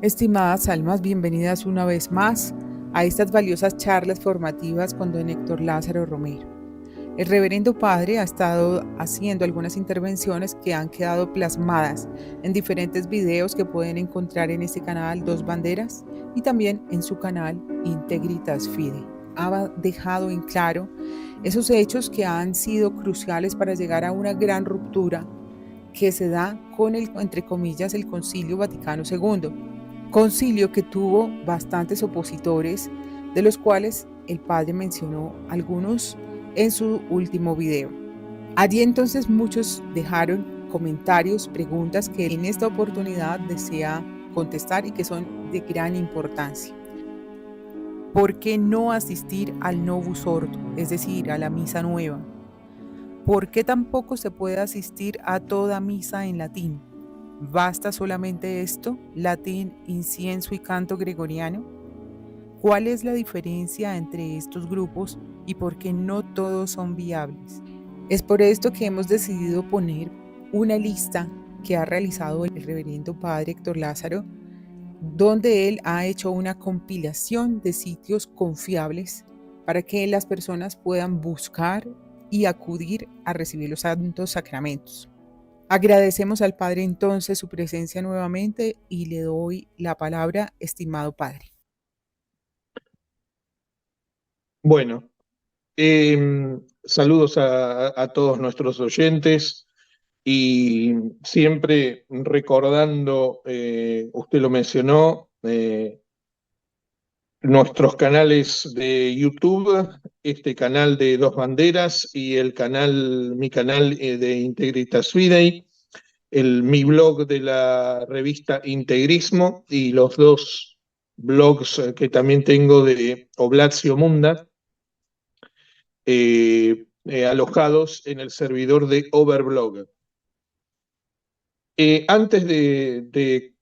Estimadas almas, bienvenidas una vez más a estas valiosas charlas formativas con don Héctor Lázaro Romero. El reverendo padre ha estado haciendo algunas intervenciones que han quedado plasmadas en diferentes videos que pueden encontrar en este canal Dos Banderas y también en su canal Integritas Fide. Ha dejado en claro esos hechos que han sido cruciales para llegar a una gran ruptura que se da con el, entre comillas, el Concilio Vaticano II. Concilio que tuvo bastantes opositores, de los cuales el padre mencionó algunos en su último video. Allí entonces muchos dejaron comentarios, preguntas que en esta oportunidad desea contestar y que son de gran importancia. ¿Por qué no asistir al Novus Ordo, es decir, a la misa nueva? ¿Por qué tampoco se puede asistir a toda misa en latín? ¿Basta solamente esto, latín, incienso y canto gregoriano? ¿Cuál es la diferencia entre estos grupos y por qué no todos son viables? Es por esto que hemos decidido poner una lista que ha realizado el reverendo padre Héctor Lázaro, donde él ha hecho una compilación de sitios confiables para que las personas puedan buscar y acudir a recibir los santos sacramentos. Agradecemos al Padre entonces su presencia nuevamente y le doy la palabra, estimado Padre. Bueno, saludos a todos nuestros oyentes y siempre recordando, usted lo mencionó, nuestros canales de YouTube, este canal de Dos Banderas y mi canal de Integritas Fidei, mi blog de la revista Integrismo y los dos blogs que también tengo de Oblazio Munda, alojados en el servidor de Overblog. Antes de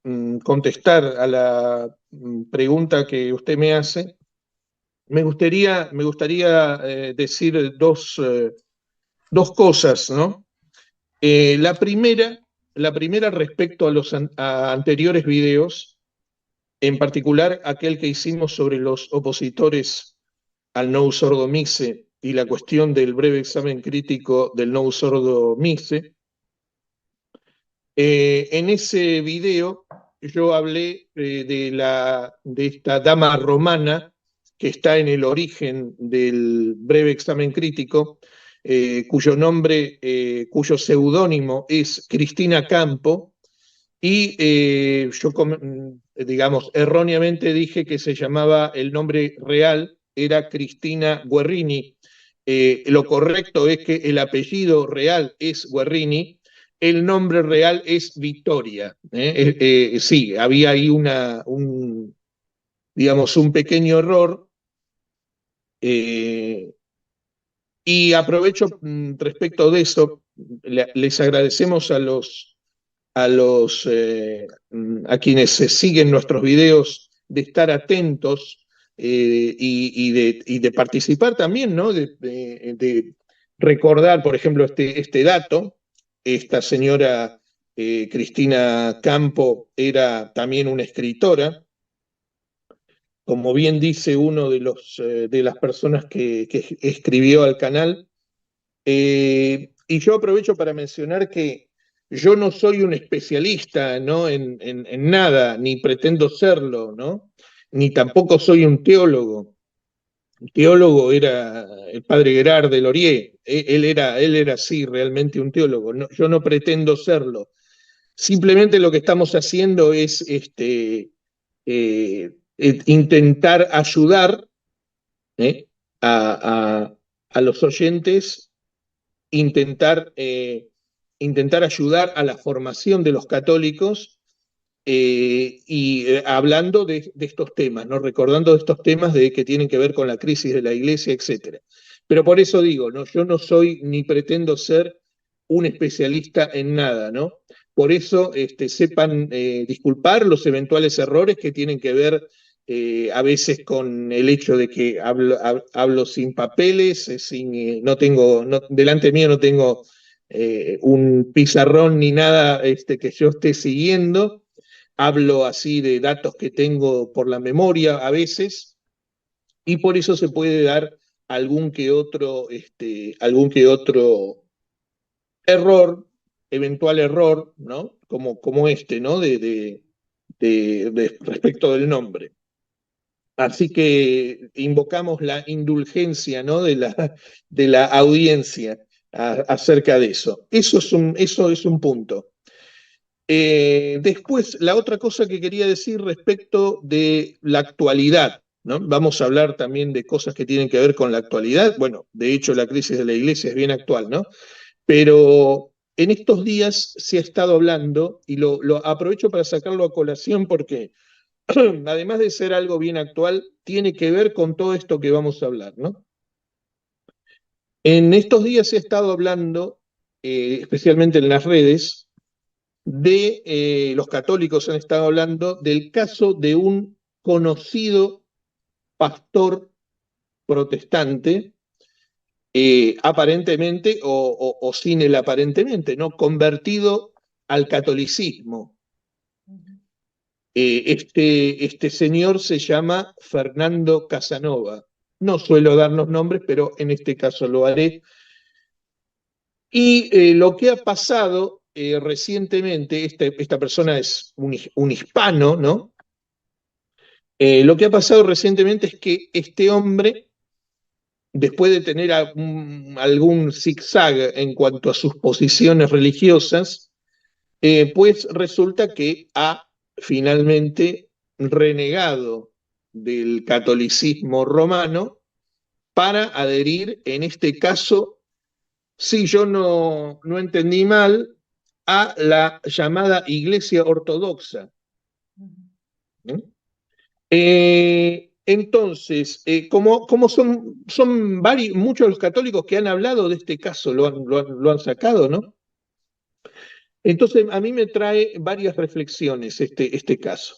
contestar a la pregunta que usted me hace, me gustaría decir dos cosas, ¿no? La primera respecto a anteriores videos, en particular aquel que hicimos sobre los opositores al Novus Ordo Missae y la cuestión del breve examen crítico del Novus Ordo Missae. En ese video yo hablé de esta dama romana que está en el origen del breve examen crítico, cuyo seudónimo es Cristina Campo, y yo, digamos, erróneamente dije que se llamaba, el nombre real era Cristina Guerrini. Lo correcto es que el apellido real es Guerrini, el nombre real es Victoria. Sí, había ahí digamos, un pequeño error. Y aprovecho respecto de eso, les agradecemos a quienes siguen nuestros videos de estar atentos, y de participar también, ¿no? De recordar, por ejemplo, este dato. Esta señora Cristina Campo era también una escritora, como bien dice uno de las personas que escribió al canal. Y yo aprovecho para mencionar que yo no soy un especialista, ¿no? en nada, ni pretendo serlo, ¿no? Ni tampoco soy un teólogo. El teólogo era el padre Gerard de Laurier. Él era sí, realmente un teólogo. Yo no pretendo serlo. Simplemente lo que estamos haciendo es intentar ayudar, ¿eh? a, a los oyentes, intentar, intentar ayudar a la formación de los católicos, y hablando de estos temas, ¿no? Recordando estos temas que tienen que ver con la crisis de la iglesia, etc. Pero por eso digo, ¿no? Yo no soy ni pretendo ser un especialista en nada, ¿no? Por eso sepan disculpar los eventuales errores que tienen que ver a veces con el hecho de que hablo sin papeles, no tengo, delante mío no tengo un pizarrón ni nada que yo esté siguiendo. hablo así de datos que tengo por la memoria a veces, y por eso se puede dar algún que otro error, eventual error, ¿no? Como este, ¿no? Respecto del nombre. Así que invocamos la indulgencia, ¿no? de la audiencia acerca de eso. Eso es un punto. Después, la otra cosa que quería decir respecto de la actualidad, ¿no? Vamos a hablar también de cosas que tienen que ver con la actualidad. Bueno, de hecho, la crisis de la iglesia es bien actual, ¿no? Pero en estos días se ha estado hablando, y lo aprovecho para sacarlo a colación porque, además de ser algo bien actual, tiene que ver con todo esto que vamos a hablar, ¿no? En estos días se ha estado hablando, especialmente en las redes, los católicos han estado hablando del caso de un conocido pastor protestante, aparentemente o sin el aparentemente, ¿no? Convertido al catolicismo. Este señor se llama Fernando Casanova. No suelo darnos nombres, pero en este caso lo haré. Y lo que ha pasado recientemente, esta persona es un hispano, ¿no? Lo que ha pasado recientemente es que este hombre, después de tener algún zigzag en cuanto a sus posiciones religiosas, pues resulta que ha finalmente renegado del catolicismo romano para adherir, en este caso, si yo no entendí mal, a la llamada Iglesia Ortodoxa. ¿No? Entonces, como son muchos de los católicos que han hablado de este caso, lo han sacado, ¿no? Entonces, a mí me trae varias reflexiones este caso.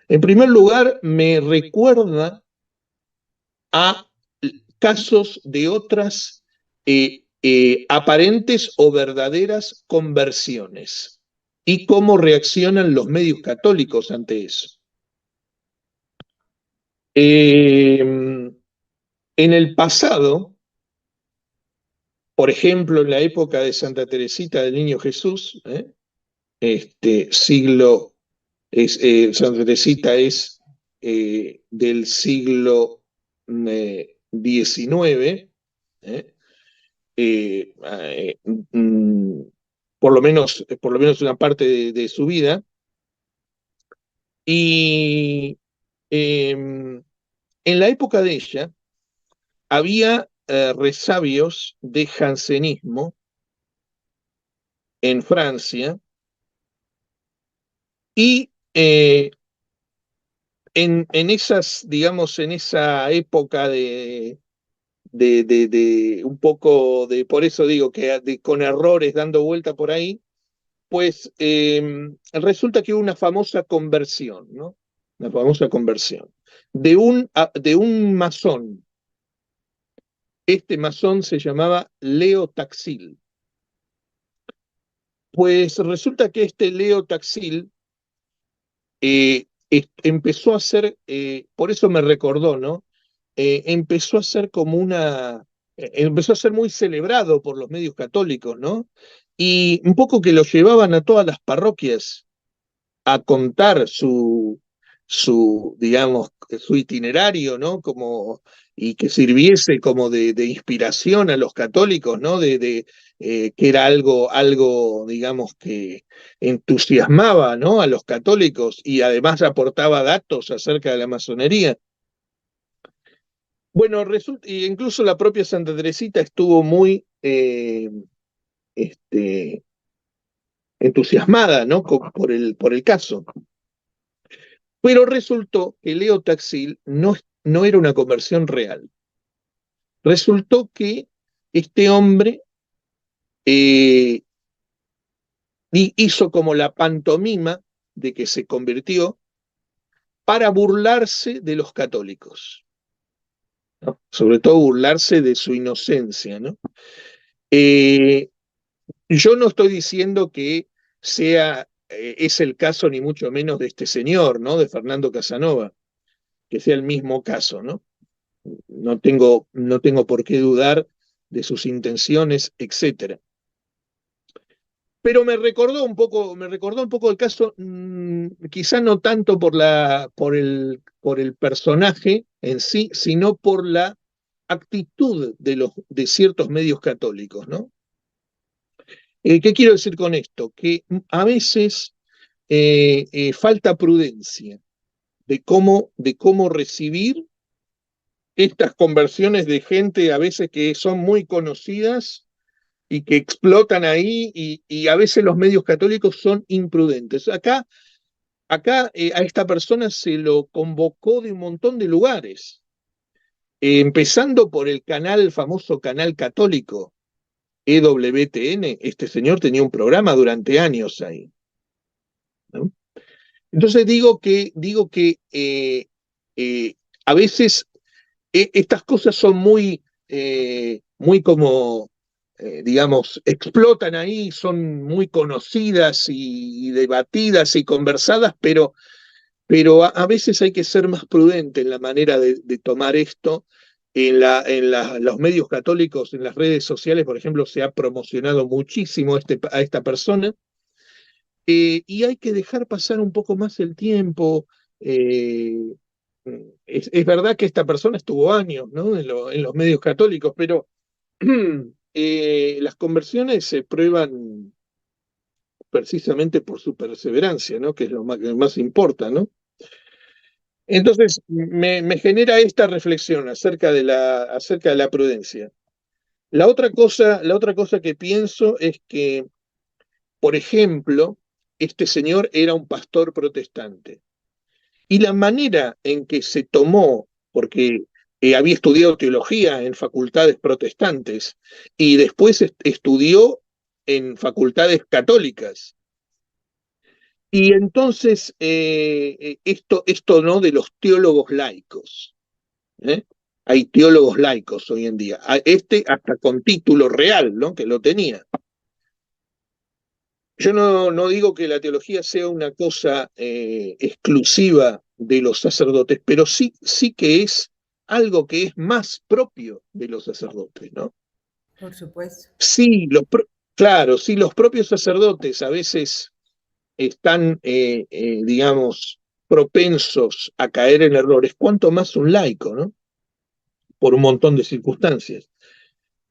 En primer lugar, me recuerda a casos de otras aparentes o verdaderas conversiones y cómo reaccionan los medios católicos ante eso. En el pasado, por ejemplo, en la época de Santa Teresita del Niño Jesús, Santa Teresita es del siglo XIX, mm, por lo menos una parte de su vida, y en la época de ella había resabios de jansenismo en Francia, y esas, digamos, en esa época de un poco de, por eso digo que con errores dando vuelta por ahí, pues resulta que hubo una famosa conversión, ¿no? Una famosa conversión de un masón. Este masón se llamaba Leo Taxil. Pues resulta que este Leo Taxil empezó a ser, por eso me recordó, ¿no? Empezó a ser empezó a ser muy celebrado por los medios católicos, ¿no? Y un poco que lo llevaban a todas las parroquias a contar digamos, su itinerario, ¿no? Y que sirviese como de inspiración a los católicos, ¿no? Que era algo, digamos, que entusiasmaba, ¿no? A los católicos y además aportaba datos acerca de la masonería. Bueno, incluso la propia Santa Teresita estuvo muy este, entusiasmada, ¿no? Por el caso. Pero resultó que Leo Taxil no era una conversión real. Resultó que este hombre eh, hizo como la pantomima de que se convirtió para burlarse de los católicos, ¿no? Sobre todo burlarse de su inocencia, ¿no? Eh, yo no estoy diciendo que sea es el caso ni mucho menos de este señor, ¿no? De Fernando Casanova, que sea el mismo caso, ¿no? No tengo por qué dudar de sus intenciones, etcétera. Pero me recordó un poco el caso, quizá no tanto por el personaje en sí, sino por la actitud de ciertos medios católicos, ¿no? ¿Qué quiero decir con esto? Que a veces falta prudencia de cómo recibir estas conversiones de gente a veces que son muy conocidas y que explotan ahí, y a veces los medios católicos son imprudentes. Acá a esta persona se lo convocó de un montón de lugares, empezando por el famoso canal católico EWTN. Este señor tenía un programa durante años ahí, ¿no? Entonces digo que eh, a veces estas cosas son muy como, digamos, explotan ahí, son muy conocidas y debatidas y conversadas, pero a veces hay que ser más prudente en la manera de tomar esto. Los medios católicos, en las redes sociales, por ejemplo, se ha promocionado muchísimo a esta persona, y hay que dejar pasar un poco más el tiempo. eh, es verdad que esta persona estuvo años, ¿no? En los medios católicos, pero las conversiones se prueban precisamente por su perseverancia, ¿no? Que es lo que más importa, ¿no? Entonces, me genera esta reflexión acerca de la prudencia. La otra cosa que pienso es que, por ejemplo, este señor era un pastor protestante. Y la manera en que se tomó, porque había estudiado teología en facultades protestantes y después estudió en facultades católicas. Y entonces, esto no de los teólogos laicos, ¿eh? Hay teólogos laicos hoy en día, hasta con título real, ¿no? Que lo tenía. Yo no digo que la teología sea una cosa exclusiva de los sacerdotes, pero sí que es algo que es más propio de los sacerdotes, ¿no? Por supuesto. Sí, claro, sí, los propios sacerdotes a veces están, digamos, propensos a caer en errores, cuanto más un laico, ¿no? Por un montón de circunstancias.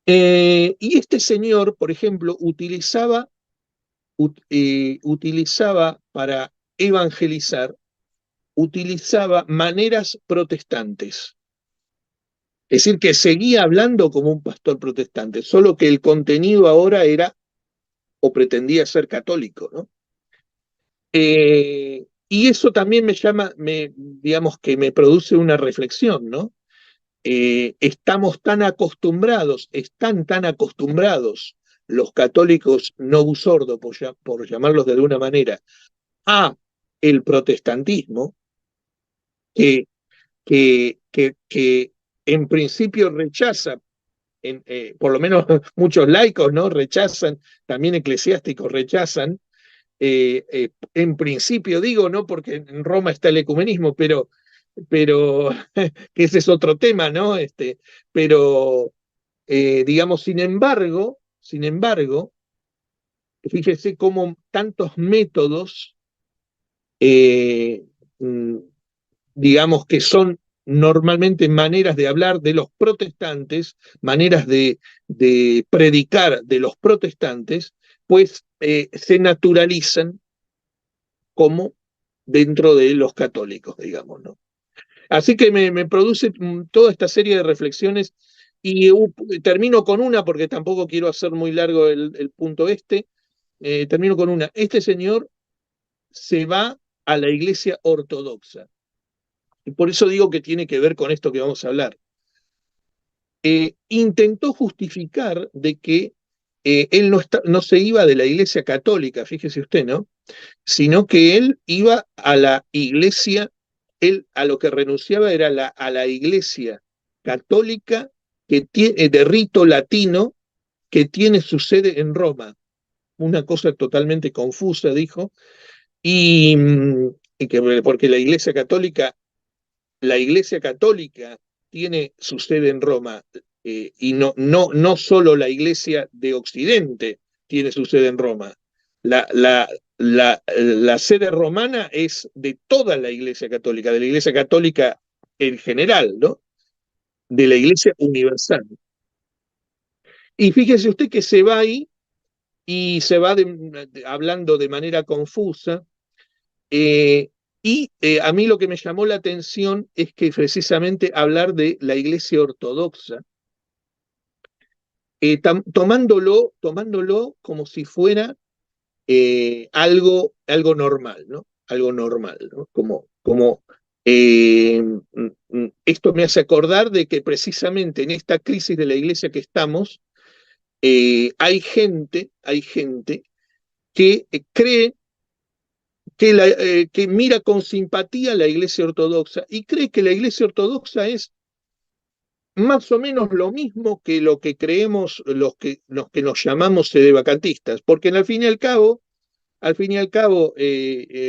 Y este señor, por ejemplo, utilizaba para evangelizar, utilizaba maneras protestantes. Es decir, que seguía hablando como un pastor protestante, solo que el contenido ahora era o pretendía ser católico, ¿no? Y eso también digamos que me produce una reflexión, ¿no? Estamos tan acostumbrados, están tan acostumbrados los católicos no sordo, por llamarlos de alguna manera, a el protestantismo, que, que en principio rechaza, por lo menos muchos laicos, ¿no? Rechazan, también eclesiásticos rechazan, en principio digo, ¿no? Porque en Roma está el ecumenismo, pero que ese es otro tema, ¿no? Pero, digamos, sin embargo, fíjese cómo tantos métodos, eh, mm, digamos, que son normalmente maneras de hablar de los protestantes, maneras de predicar de los protestantes, pues se naturalizan como dentro de los católicos, digamos, ¿no? Así que me produce toda esta serie de reflexiones, y termino con una, porque tampoco quiero hacer muy largo el punto termino con una. Este señor se va a la iglesia ortodoxa, y por eso digo que tiene que ver con esto que vamos a hablar. Intentó justificar de que él no se iba de la iglesia católica, fíjese usted, ¿no? Sino que él iba a la iglesia, él a lo que renunciaba era a la iglesia católica que tiene, de rito latino, que tiene su sede en Roma. una cosa totalmente confusa, dijo, porque la Iglesia Católica tiene su sede en Roma, y no solo la Iglesia de Occidente tiene su sede en Roma. La sede romana es de toda la Iglesia Católica, de la Iglesia Católica en general, ¿no? De la Iglesia Universal. Y fíjese usted que se va ahí y se va hablando de manera confusa. A mí lo que me llamó la atención es que precisamente hablar de la Iglesia Ortodoxa, tomándolo como si fuera algo normal, ¿no? Algo normal, ¿no? Esto me hace acordar de que precisamente en esta crisis de la Iglesia que estamos, hay gente que cree que mira con simpatía la Iglesia Ortodoxa y cree que la Iglesia Ortodoxa es más o menos lo mismo que lo que creemos los que nos llamamos sedevacantistas, porque al fin y al cabo,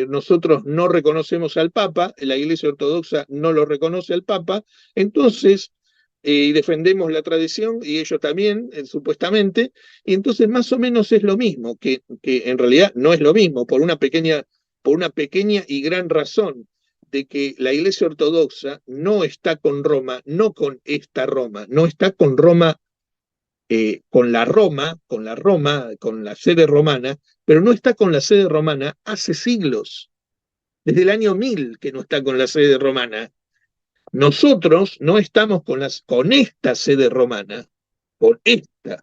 nosotros no reconocemos al Papa, la Iglesia Ortodoxa no lo reconoce al Papa, entonces defendemos la tradición y ellos también, supuestamente, y entonces más o menos es lo mismo, que en realidad no es lo mismo, por una pequeña y gran razón, de que la Iglesia Ortodoxa no está con Roma, no con esta Roma, no está con Roma, con la sede romana, pero no está con la sede romana hace siglos, desde el año 1000 que no está con la sede romana. Nosotros no estamos con esta sede romana, con esta,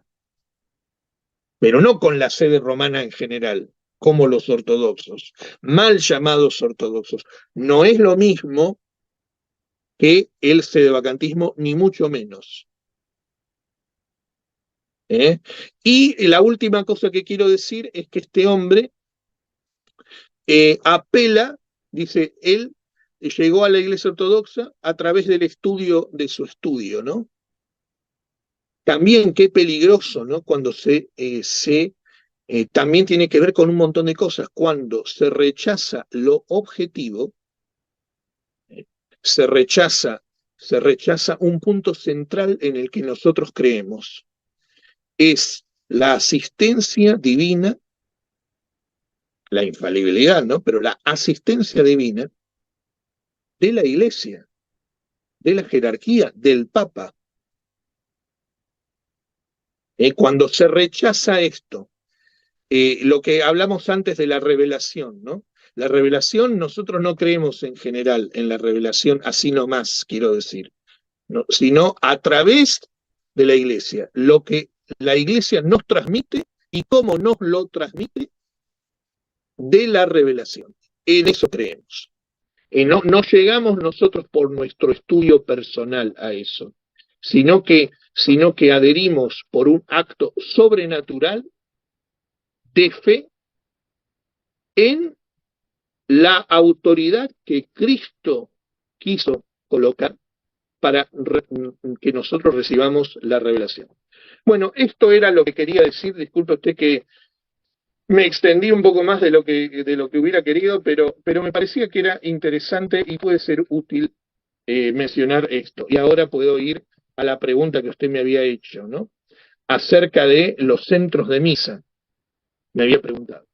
pero no con la sede romana en general, como los ortodoxos, mal llamados ortodoxos. No es lo mismo que el sedevacantismo, ni mucho menos. ¿Eh? Y la última cosa que quiero decir es que este hombre apela, dice, él llegó a la Iglesia Ortodoxa a través del estudio de su estudio, ¿no? También qué peligroso, ¿no? Cuando también tiene que ver con un montón de cosas. Cuando se rechaza lo objetivo, eh, se rechaza, se rechaza un punto central en el que nosotros creemos. Es la asistencia divina, la infalibilidad, ¿no? Pero la asistencia divina de la Iglesia, de la jerarquía, del Papa. Cuando se rechaza esto, lo que hablamos antes de la revelación, ¿no? La revelación, nosotros no creemos en general en la revelación así nomás, quiero decir, ¿no? Sino a través de la Iglesia, lo que la Iglesia nos transmite y cómo nos lo transmite de la revelación. En eso creemos. No llegamos nosotros por nuestro estudio personal a eso, sino que adherimos por un acto sobrenatural de fe en la autoridad que Cristo quiso colocar para que nosotros recibamos la revelación. Bueno, esto era lo que quería decir. Disculpe usted que me extendí un poco más de lo que hubiera querido, pero me parecía que era interesante y puede ser útil mencionar esto. Y ahora puedo ir a la pregunta que usted me había hecho, ¿no? Acerca de los centros de misa, me había preguntado.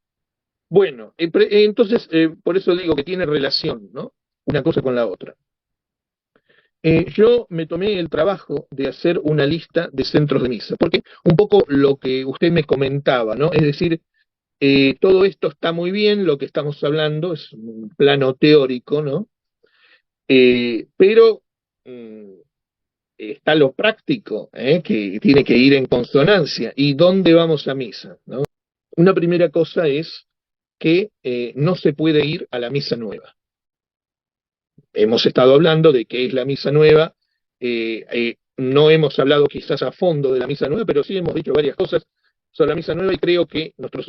Bueno, entonces, por eso digo que tiene relación, ¿no? Una cosa con la otra. Yo me tomé el trabajo de hacer una lista de centros de misa, porque un poco lo que usted me comentaba, ¿no? Es decir, todo esto está muy bien, lo que estamos hablando es un plano teórico, ¿no? Pero está lo práctico, que tiene que ir en consonancia. ¿Y dónde vamos a misa? ¿No? Una primera cosa es que no se puede ir a la misa nueva. Hemos estado hablando de qué es la misa nueva, no hemos hablado quizás a fondo de la misa nueva, pero sí hemos dicho varias cosas sobre la misa nueva y creo que nuestros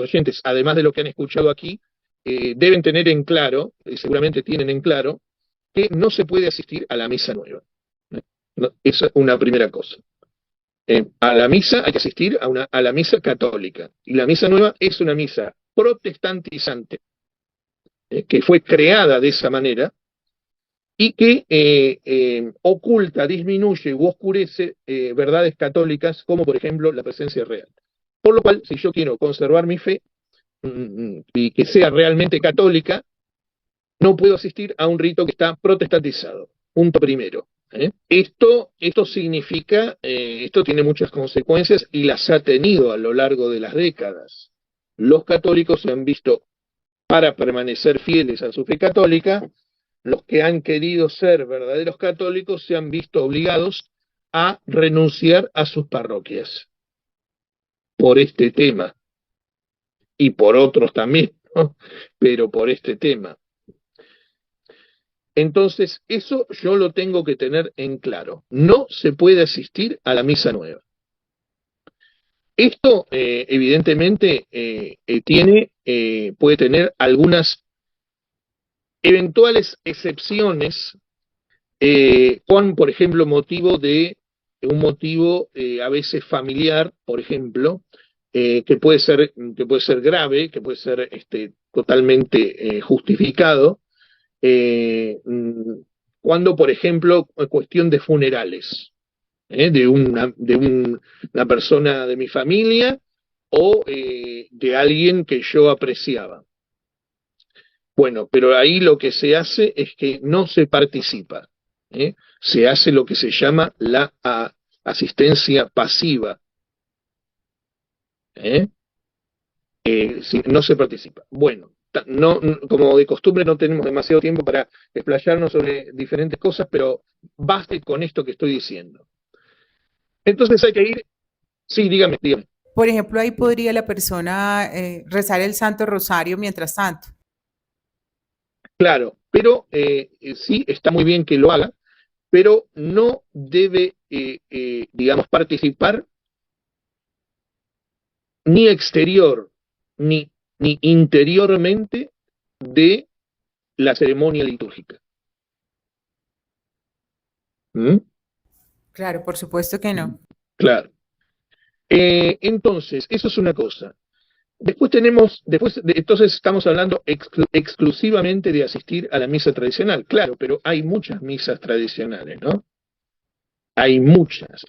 oyentes, además de lo que han escuchado aquí, deben tener en claro, seguramente tienen en claro, que no se puede asistir a la misa nueva. ¿No? Esa es una primera cosa. A la misa hay que asistir a la misa católica. Y la misa nueva es una misa protestantizante, que fue creada de esa manera y que oculta, disminuye u oscurece verdades católicas, como por ejemplo la presencia real. Por lo cual, si yo quiero conservar mi fe y que sea realmente católica, no puedo asistir a un rito que está protestantizado. Punto primero. Esto significa, esto tiene muchas consecuencias y las ha tenido a lo largo de las décadas. Los católicos se han visto, para permanecer fieles a su fe católica, los que han querido ser verdaderos católicos se han visto obligados a renunciar a sus parroquias por este tema y por otros también, ¿no? Pero por este tema. Entonces, eso yo lo tengo que tener en claro. No se puede asistir a la misa nueva. Esto, evidentemente, puede tener algunas eventuales excepciones, con, por ejemplo, un motivo a veces familiar, por ejemplo, que puede ser grave, que puede ser totalmente justificado, cuando, por ejemplo, cuestión de funerales, una persona de mi familia o de alguien que yo apreciaba. Bueno, pero ahí lo que se hace es que no se participa. Se hace lo que se llama la asistencia pasiva. ¿eh? No se participa. Bueno, no, como de costumbre no tenemos demasiado tiempo para explayarnos sobre diferentes cosas, pero baste con esto que estoy diciendo. Entonces hay que ir, sí, dígame, dígame. Por ejemplo, ahí podría la persona rezar el Santo Rosario mientras tanto. Claro, pero sí, está muy bien que lo haga, pero no debe, digamos, participar ni exterior ni interiormente de la ceremonia litúrgica. ¿Mm? Claro, por supuesto que no. Claro. Entonces, eso es una cosa. Entonces estamos hablando exclusivamente de asistir a la misa tradicional. Claro, pero hay muchas misas tradicionales, ¿no? Hay muchas.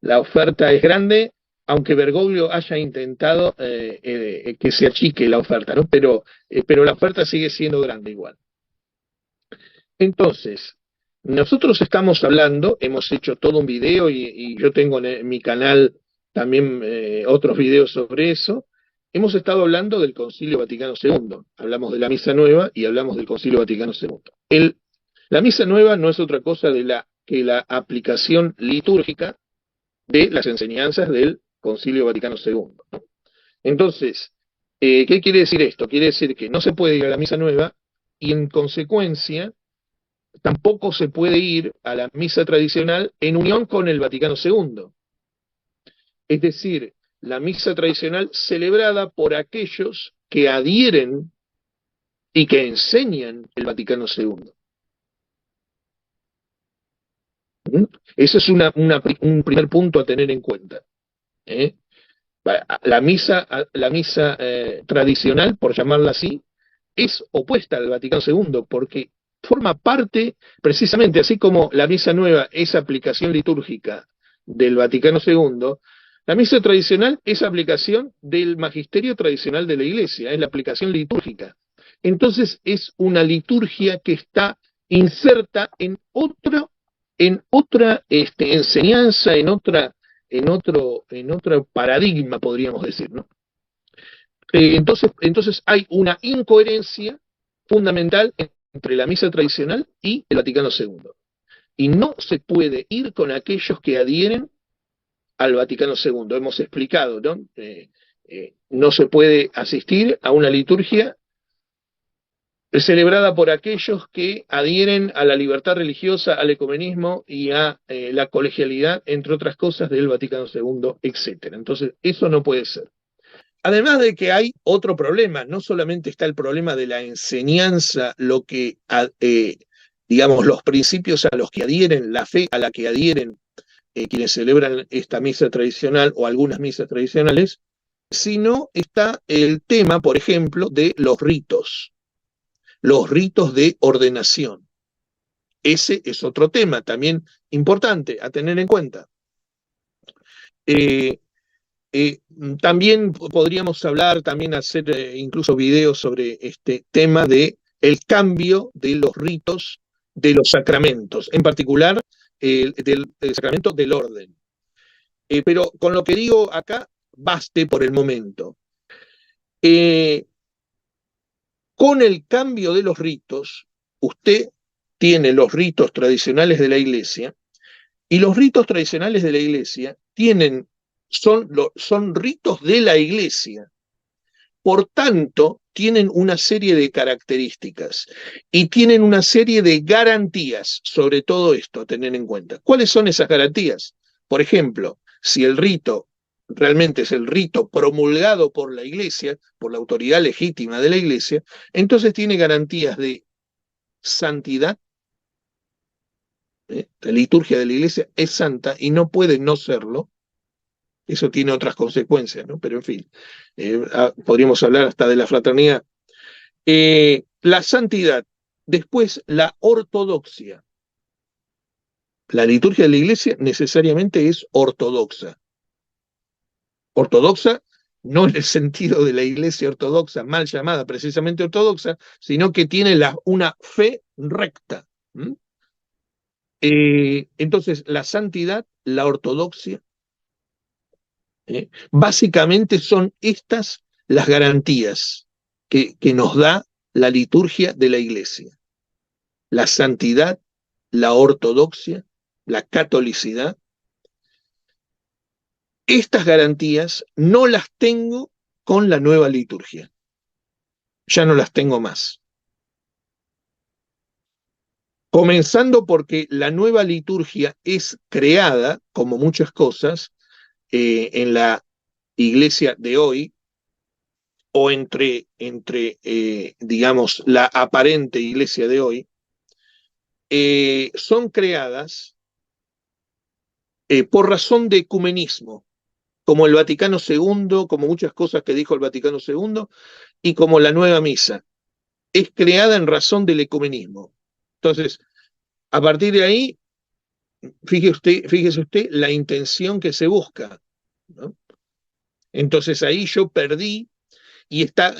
La oferta es grande, aunque Bergoglio haya intentado que se achique la oferta, ¿no? Pero la oferta sigue siendo grande igual. Entonces, nosotros estamos hablando, hemos hecho todo un video y yo tengo en mi canal también otros videos sobre eso. Hemos estado hablando del Concilio Vaticano II, hablamos de la Misa Nueva y hablamos del Concilio Vaticano II. La Misa Nueva no es otra cosa que la aplicación litúrgica de las enseñanzas del Concilio Vaticano II. Entonces, ¿qué quiere decir esto? Quiere decir que no se puede ir a la Misa Nueva y en consecuencia tampoco se puede ir a la misa tradicional en unión con el Vaticano II. Es decir, la misa tradicional celebrada por aquellos que adhieren y que enseñan el Vaticano II. ¿Mm? Ese es un primer punto a tener en cuenta. ¿eh? La misa tradicional, por llamarla así, es opuesta al Vaticano II porque forma parte, precisamente así como la misa nueva es aplicación litúrgica del Vaticano II, la misa tradicional es aplicación del magisterio tradicional de la Iglesia, es la aplicación litúrgica. Entonces es una liturgia que está inserta en otra enseñanza, en otro paradigma, podríamos decir, ¿no? Entonces hay una incoherencia fundamental entre la misa tradicional y el Vaticano II. Y no se puede ir con aquellos que adhieren al Vaticano II. Hemos explicado, ¿no? No se puede asistir a una liturgia celebrada por aquellos que adhieren a la libertad religiosa, al ecumenismo y a la colegialidad, entre otras cosas, del Vaticano II, etc. Entonces, eso no puede ser. Además de que hay otro problema, no solamente está el problema de la enseñanza, digamos, los principios a los que adhieren, la fe a la que adhieren quienes celebran esta misa tradicional o algunas misas tradicionales, sino está el tema, por ejemplo, de los ritos de ordenación. Ese es otro tema también importante a tener en cuenta. Eh, También podríamos hablar, también hacer incluso videos sobre este tema de el cambio de los ritos de los sacramentos, en particular del sacramento del orden. Pero con lo que digo acá, baste por el momento. Con el cambio de los ritos, usted tiene los ritos tradicionales de la Iglesia, y los ritos tradicionales de la Iglesia son ritos de la Iglesia. Por tanto, tienen una serie de características y tienen una serie de garantías sobre todo esto a tener en cuenta. ¿Cuáles son esas garantías? Por ejemplo, si el rito realmente es el rito promulgado por la Iglesia, por la autoridad legítima de la Iglesia, entonces tiene garantías de santidad. La liturgia de la Iglesia es santa y no puede no serlo. Eso tiene otras consecuencias, ¿no? Pero en fin, podríamos hablar hasta de la fraternidad. La santidad, después la ortodoxia. La liturgia de la Iglesia necesariamente es ortodoxa. Ortodoxa no en el sentido de la Iglesia ortodoxa, mal llamada precisamente ortodoxa, sino que tiene una fe recta. Entonces, la santidad, la ortodoxia, básicamente son estas las garantías que nos da la liturgia de la Iglesia. La santidad, la ortodoxia, la catolicidad. Estas garantías no las tengo con la nueva liturgia. Ya no las tengo más. Comenzando porque la nueva liturgia es creada, como muchas cosas, en la iglesia de hoy, o digamos, la aparente iglesia de hoy, son creadas por razón de ecumenismo, como el Vaticano II, como muchas cosas que dijo el Vaticano II, y como la nueva misa. Es creada en razón del ecumenismo. Entonces, a partir de ahí, fíjese usted la intención que se busca, ¿no? Entonces ahí yo perdí estas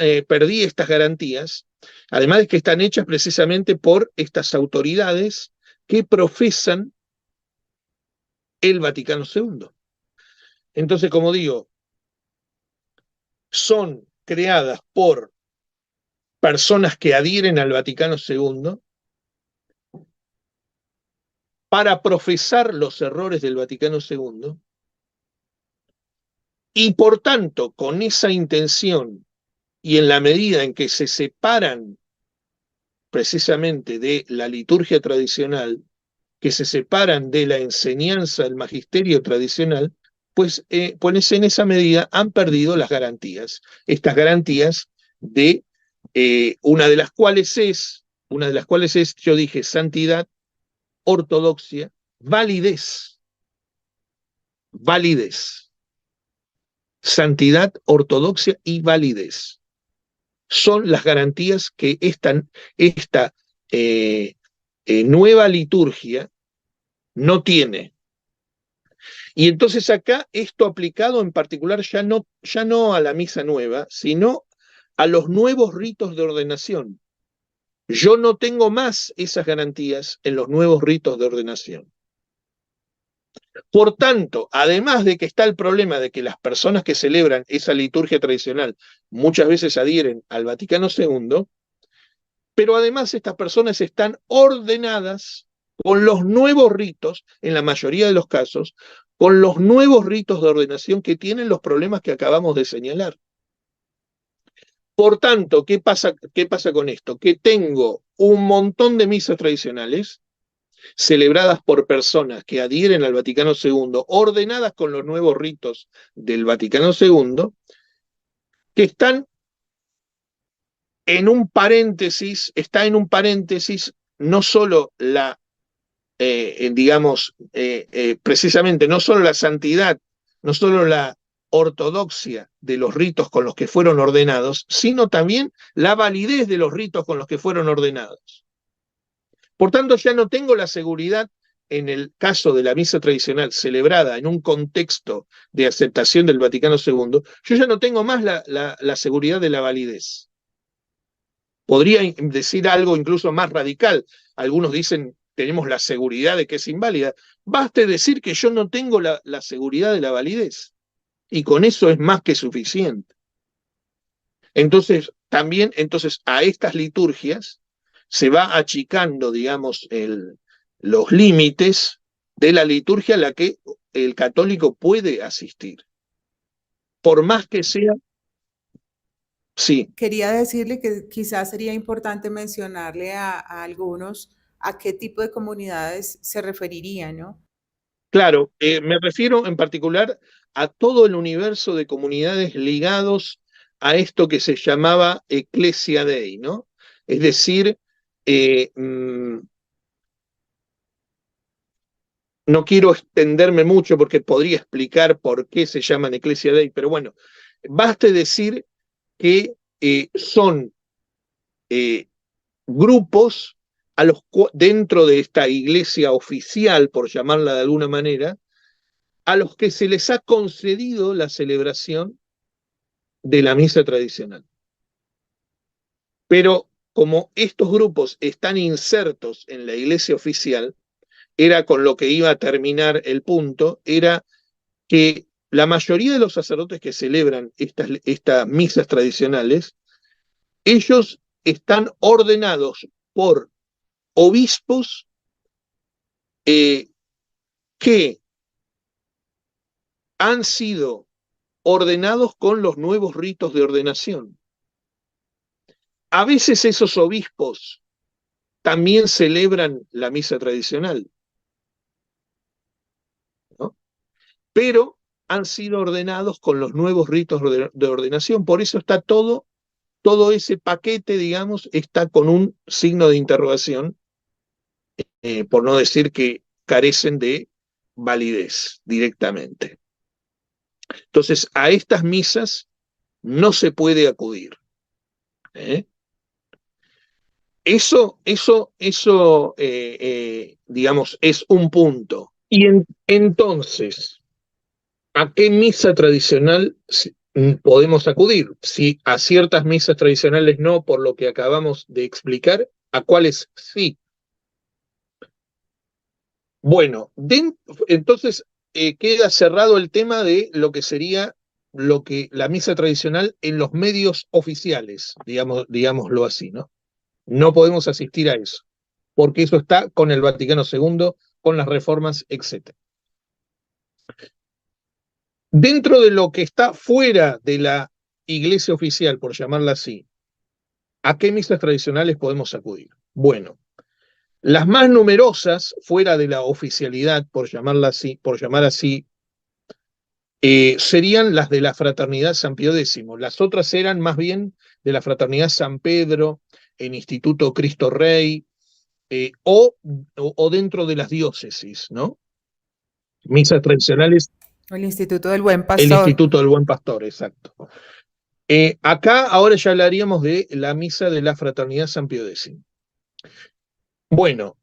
garantías, además de que están hechas precisamente por estas autoridades que profesan el Vaticano II. Entonces, como digo, son creadas por personas que adhieren al Vaticano II para profesar los errores del Vaticano II, y por tanto, con esa intención y en la medida en que se separan precisamente de la liturgia tradicional, que se separan de la enseñanza del magisterio tradicional, pues en esa medida han perdido las garantías. Estas garantías de una de las cuales es, yo dije, santidad, ortodoxia, validez. Santidad, ortodoxia y validez. Son las garantías que esta nueva liturgia no tiene. Y entonces acá esto aplicado en particular ya no a la misa nueva, sino a los nuevos ritos de ordenación. Yo no tengo más esas garantías en los nuevos ritos de ordenación. Por tanto, además de que está el problema de que las personas que celebran esa liturgia tradicional muchas veces adhieren al Vaticano II, pero además estas personas están ordenadas con los nuevos ritos, en la mayoría de los casos, con los nuevos ritos de ordenación que tienen los problemas que acabamos de señalar. Por tanto, ¿qué pasa con esto? Que tengo un montón de misas tradicionales celebradas por personas que adhieren al Vaticano II, ordenadas con los nuevos ritos del Vaticano II, que están en un paréntesis, está en un paréntesis no solo la digamos, precisamente no solo la santidad, no solo la ortodoxia de los ritos con los que fueron ordenados, sino también la validez de los ritos con los que fueron ordenados. Por tanto, ya no tengo la seguridad en el caso de la misa tradicional celebrada en un contexto de aceptación del Vaticano II, yo ya no tengo más la seguridad de la validez. Podría decir algo incluso más radical. Algunos dicen, tenemos la seguridad de que es inválida. Baste decir que yo no tengo la seguridad de la validez. Y con eso es más que suficiente. Entonces, también a estas liturgias se va achicando, digamos, los límites de la liturgia a la que el católico puede asistir. Por más que sea, sí. Quería decirle que quizás sería importante mencionarle a algunos a qué tipo de comunidades se referiría, ¿no? Claro, me refiero en particular a todo el universo de comunidades ligados a esto que se llamaba Ecclesia Dei, ¿no? Es decir, eh, mm, no quiero extenderme mucho porque podría explicar por qué se llaman Ecclesia Dei, pero bueno, baste decir que son eh, grupos dentro de esta iglesia oficial, por llamarla de alguna manera, a los que se les ha concedido la celebración de la misa tradicional. Pero como estos grupos están insertos en la iglesia oficial, era con lo que iba a terminar el punto, era que la mayoría de los sacerdotes que celebran estas misas tradicionales, ellos están ordenados por obispos que han sido ordenados con los nuevos ritos de ordenación. A veces esos obispos también celebran la misa tradicional, ¿no? Pero han sido ordenados con los nuevos ritos de ordenación. Por eso está todo ese paquete, digamos, está con un signo de interrogación, por no decir que carecen de validez directamente. Entonces, a estas misas no se puede acudir. ¿Eh? Digamos, es un punto. Y entonces, ¿a qué misa tradicional podemos acudir? Si a ciertas misas tradicionales no, por lo que acabamos de explicar, ¿a cuáles sí? Bueno, entonces queda cerrado el tema de lo que sería la misa tradicional en los medios oficiales, digámoslo así, ¿no? No podemos asistir a eso, porque eso está con el Vaticano II, con las reformas, etc. Dentro de lo que está fuera de la iglesia oficial, por llamarla así, ¿a qué misas tradicionales podemos acudir? Bueno, las más numerosas, fuera de la oficialidad, por llamar así, serían las de la Fraternidad San Pío X. Las otras eran más bien de la Fraternidad San Pedro, el Instituto Cristo Rey, o dentro de las diócesis, ¿no? Misas tradicionales, El Instituto del Buen el Pastor. Instituto del Buen Pastor, exacto. Acá ahora ya hablaríamos de la misa de la Fraternidad San Pío X. Bueno,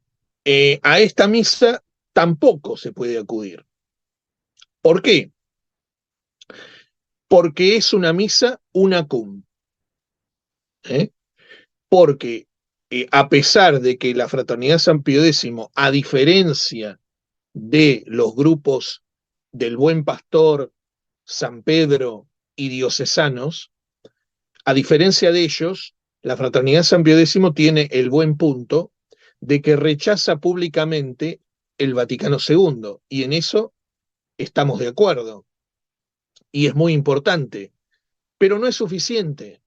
a esta misa tampoco se puede acudir. ¿Por qué? Porque es una misa unacum. Porque a pesar de que la Fraternidad San Pío X, a diferencia de los grupos del Buen Pastor, San Pedro y diocesanos, a diferencia de ellos, la Fraternidad San Pío X tiene el buen punto de que rechaza públicamente el Vaticano II, y en eso estamos de acuerdo, y es muy importante, pero no es suficiente,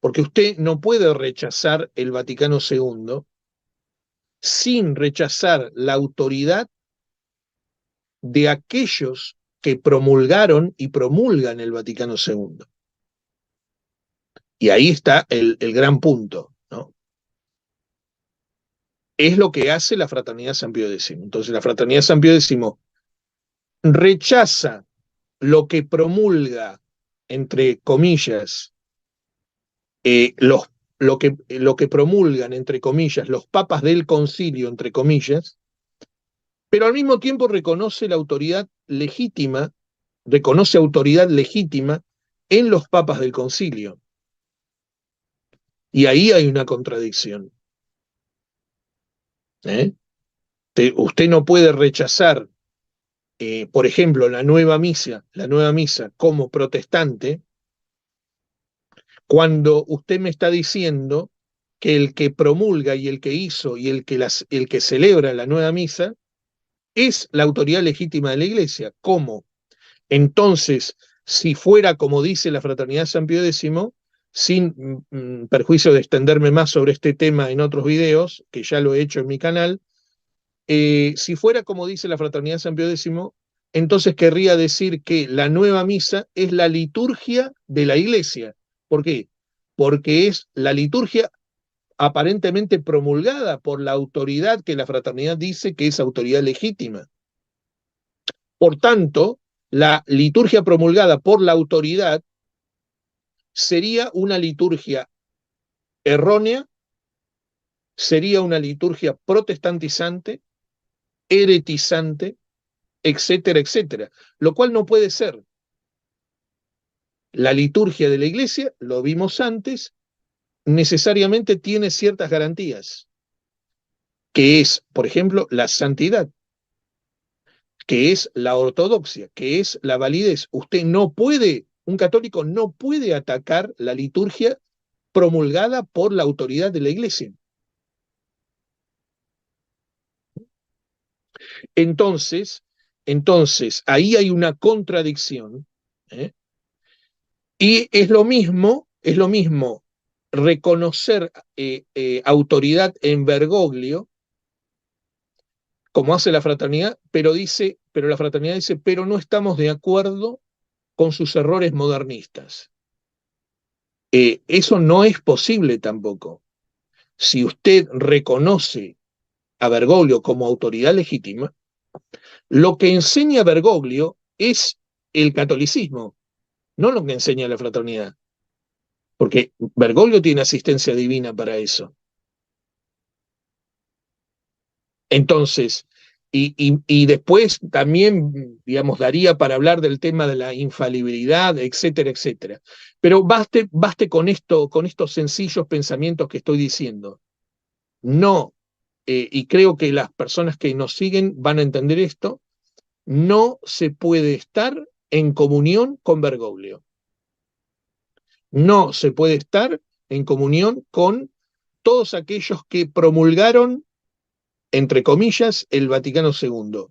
porque usted no puede rechazar el Vaticano II sin rechazar la autoridad de aquellos que promulgaron y promulgan el Vaticano II. Y ahí está el gran punto, ¿no? es lo que hace la Fraternidad San Pío X. Entonces la Fraternidad San Pío X rechaza lo que promulga, entre comillas, lo que promulgan, entre comillas, los papas del concilio, entre comillas, pero al mismo tiempo reconoce autoridad legítima en los papas del concilio. Y ahí hay una contradicción. ¿Eh? Usted no puede rechazar, por ejemplo, la nueva misa como protestante, cuando usted me está diciendo que el que promulga y el que hizo y el que celebra la nueva misa es la autoridad legítima de la Iglesia. ¿Cómo? Entonces, si fuera como dice la Fraternidad San Pío X, sin perjuicio de extenderme más sobre este tema en otros videos, que ya lo he hecho en mi canal, si fuera como dice la Fraternidad San Pío X, entonces querría decir que la nueva misa es la liturgia de la Iglesia. ¿Por qué? Porque es la liturgia aparentemente promulgada por la autoridad que la fraternidad dice que es autoridad legítima. Por tanto, la liturgia promulgada por la autoridad sería una liturgia errónea, sería una liturgia protestantizante, heretizante, etcétera, etcétera, lo cual no puede ser. La liturgia de la Iglesia, lo vimos antes, necesariamente tiene ciertas garantías, que es, por ejemplo, la santidad, que es la ortodoxia, que es la validez. Un católico no puede atacar la liturgia promulgada por la autoridad de la Iglesia. Entonces, ahí hay una contradicción, ¿eh? Y es lo mismo reconocer autoridad en Bergoglio, como hace la fraternidad, pero la fraternidad dice, pero no estamos de acuerdo con sus errores modernistas. Eso no es posible tampoco. Si usted reconoce a Bergoglio como autoridad legítima, lo que enseña Bergoglio es el catolicismo, no lo que enseña la fraternidad, porque Bergoglio tiene asistencia divina para eso. Entonces, y después también, digamos, daría para hablar del tema de la infalibilidad, etcétera, etcétera. Pero baste con estos sencillos pensamientos que estoy diciendo. No, y creo que las personas que nos siguen van a entender esto, no se puede estar en comunión con Bergoglio. No se puede estar en comunión con todos aquellos que promulgaron, entre comillas, el Vaticano II.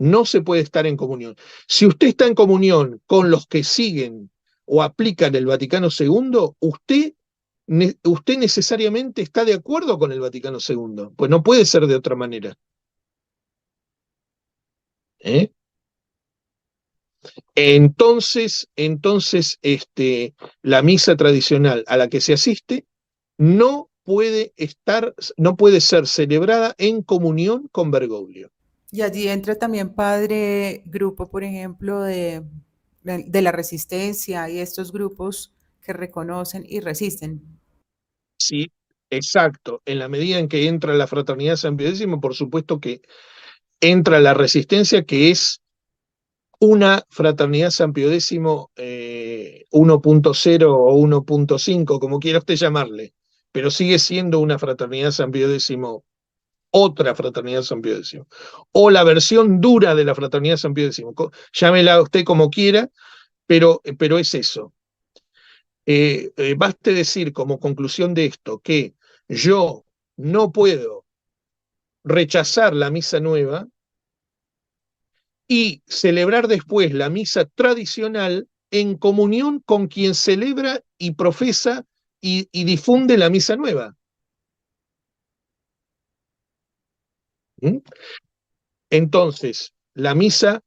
No se puede estar en comunión. Si usted está en comunión con los que siguen o aplican el Vaticano II, usted necesariamente está de acuerdo con el Vaticano II, pues no puede ser de otra manera. ¿Eh? Entonces, la misa tradicional a la que se asiste no puede ser celebrada en comunión con Bergoglio. Y allí entra también, padre, grupo, por ejemplo, de la resistencia y estos grupos que reconocen y resisten. Sí, exacto. En la medida en que entra la Fraternidad San Pío X, por supuesto que entra la resistencia, que es una Fraternidad San Pío X 1.0 o 1.5, como quiera usted llamarle, pero sigue siendo una Fraternidad San Pío X, otra Fraternidad San Pío X, o la versión dura de la Fraternidad San Pío X. Llámela usted como quiera, pero es eso. Baste decir como conclusión de esto que yo no puedo rechazar la misa nueva y celebrar después la misa tradicional en comunión con quien celebra y profesa y difunde la misa nueva. ¿Mm? Entonces, la misa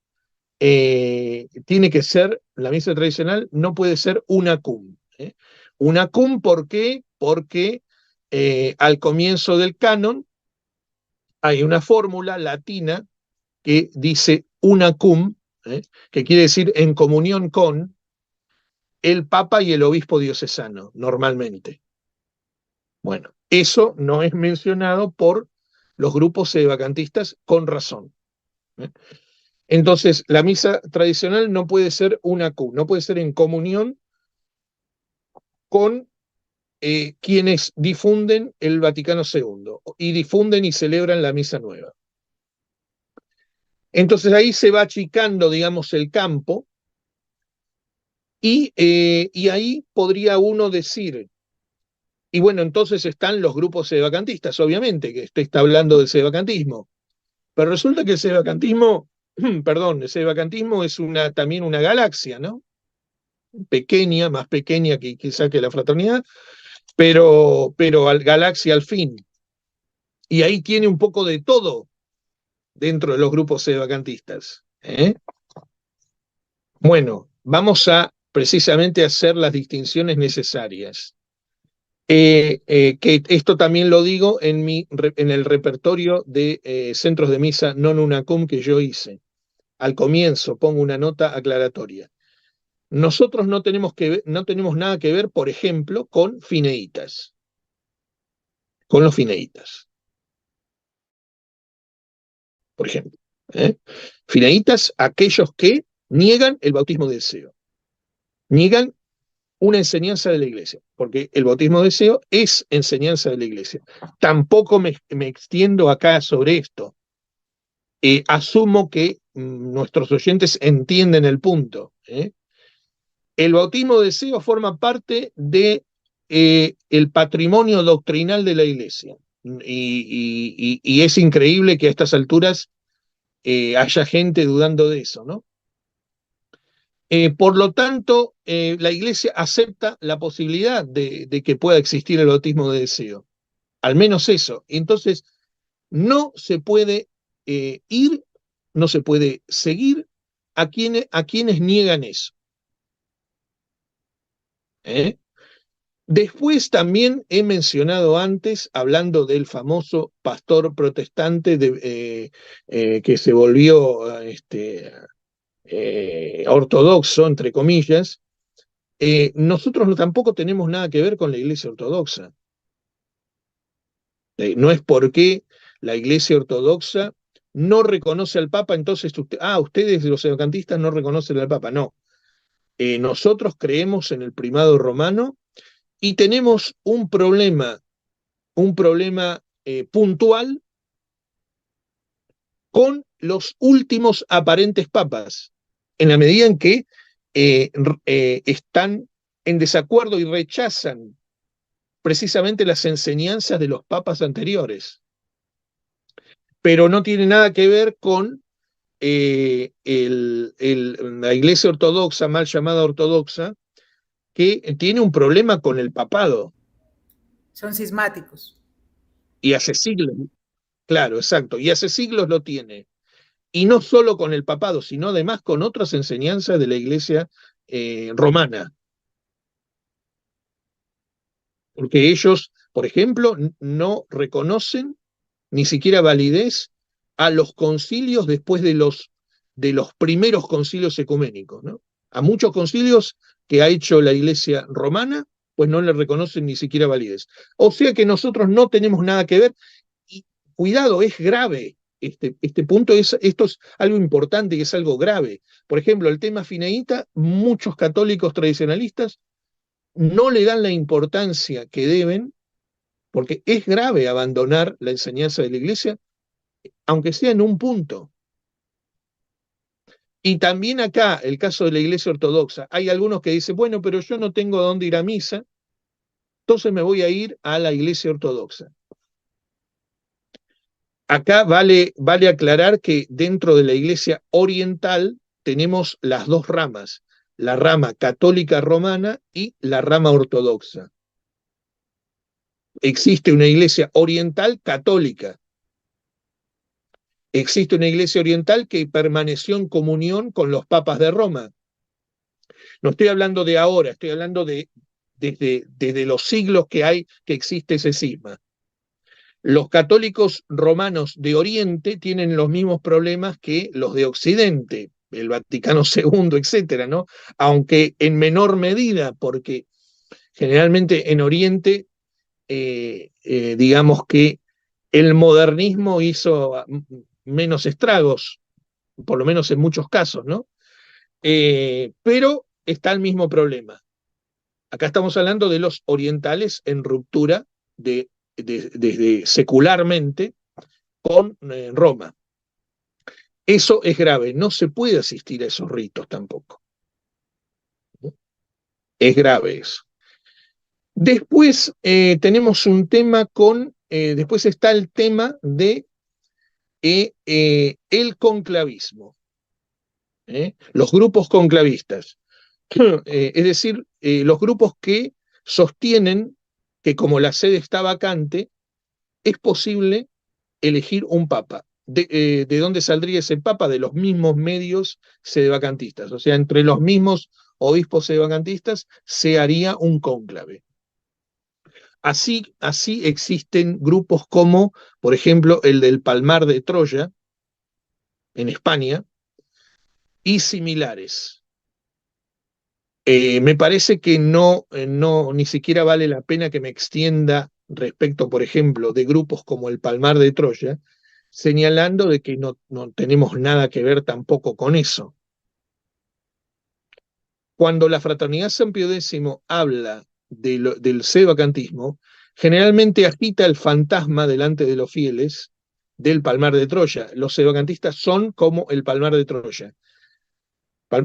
la misa tradicional no puede ser una cum. Una cum, ¿por qué? Porque al comienzo del canon hay una fórmula latina que dice una cum, que quiere decir en comunión con el Papa y el obispo diocesano, normalmente. Bueno, eso no es mencionado por los grupos sedevacantistas con razón. Entonces, la misa tradicional no puede ser una cum, no puede ser en comunión con quienes difunden el Vaticano II y difunden y celebran la misa nueva. Entonces ahí se va achicando, digamos, el campo y ahí podría uno decir, y bueno, entonces están los grupos sedevacantistas, obviamente, que usted está hablando del sedevacantismo, pero resulta que el sedevacantismo, perdón, el sedevacantismo es también una galaxia, ¿no? Pequeña, más pequeña que quizá que la fraternidad, pero galaxia al fin. Y ahí tiene un poco de todo dentro de los grupos sedevacantistas. Bueno, vamos a precisamente hacer las distinciones necesarias. Que esto también lo digo en el repertorio de centros de misa non una cum que yo hice. Al comienzo pongo una nota aclaratoria. Nosotros no tenemos nada que ver, por ejemplo, con fineitas, con los fineitas, por ejemplo. Fineitas, aquellos que niegan el bautismo de deseo, niegan una enseñanza de la iglesia, porque el bautismo de deseo es enseñanza de la iglesia. Tampoco me extiendo acá sobre esto. Asumo que nuestros oyentes entienden el punto. El bautismo de deseo forma parte de el patrimonio doctrinal de la iglesia. Y es increíble que a estas alturas haya gente dudando de eso, ¿no? Por lo tanto, la iglesia acepta la posibilidad de que pueda existir el bautismo de deseo. Al menos eso. Entonces, no se puede ir, no se puede seguir a quienes niegan eso. Después también he mencionado antes, hablando del famoso pastor protestante que se volvió ortodoxo, entre comillas. Nosotros tampoco tenemos nada que ver con la Iglesia Ortodoxa. No es porque la Iglesia Ortodoxa no reconoce al Papa, entonces ustedes los sedevacantistas no reconocen al Papa. No. Nosotros creemos en el primado romano y tenemos un problema puntual con los últimos aparentes papas, en la medida en que están en desacuerdo y rechazan precisamente las enseñanzas de los papas anteriores, pero no tiene nada que ver con la Iglesia Ortodoxa, mal llamada ortodoxa, que tiene un problema con el papado. Son cismáticos. Y hace siglos, claro, exacto, y hace siglos lo tiene. Y no solo con el papado, sino además con otras enseñanzas de la Iglesia romana. Porque ellos, por ejemplo, no reconocen ni siquiera validez a los concilios después de los primeros concilios ecuménicos, ¿no? A muchos concilios que ha hecho la Iglesia romana, pues no le reconocen ni siquiera validez. O sea que nosotros no tenemos nada que ver, y cuidado, es grave. Este punto esto es algo importante y es algo grave. Por ejemplo, el tema fineíta, muchos católicos tradicionalistas no le dan la importancia que deben, porque es grave abandonar la enseñanza de la Iglesia, aunque sea en un punto. Y también acá, el caso de la Iglesia Ortodoxa, hay algunos que dicen, bueno, pero yo no tengo a dónde ir a misa, entonces me voy a ir a la Iglesia Ortodoxa. Acá vale aclarar que dentro de la Iglesia Oriental tenemos las dos ramas, la rama católica romana y la rama ortodoxa. Existe una Iglesia Oriental católica. Existe una Iglesia Oriental que permaneció en comunión con los papas de Roma. No estoy hablando de ahora, estoy hablando desde los siglos que existe ese cisma. Los católicos romanos de Oriente tienen los mismos problemas que los de Occidente, el Vaticano II, etcétera, ¿no? Aunque en menor medida, porque generalmente en Oriente, digamos que el modernismo hizo menos estragos, por lo menos en muchos casos, ¿no? Pero está el mismo problema. Acá estamos hablando de los orientales en ruptura desde secularmente con Roma. Eso es grave, no se puede asistir a esos ritos tampoco. Es grave eso. Después tenemos un tema después está el tema de el conclavismo, los grupos conclavistas. Es decir, los grupos que sostienen que como la sede está vacante, es posible elegir un papa. ¿De dónde saldría ese papa? De los mismos medios sedevacantistas. O sea, entre los mismos obispos sedevacantistas se haría un cónclave. Así existen grupos como, por ejemplo, el del Palmar de Troya, en España, y similares. Me parece que ni siquiera vale la pena que me extienda respecto, por ejemplo, de grupos como el Palmar de Troya, señalando de que no tenemos nada que ver tampoco con eso. Cuando la Fraternidad San Pío X habla del sedevacantismo, generalmente agita el fantasma delante de los fieles del Palmar de Troya. Los sedevacantistas son como el Palmar de Troya.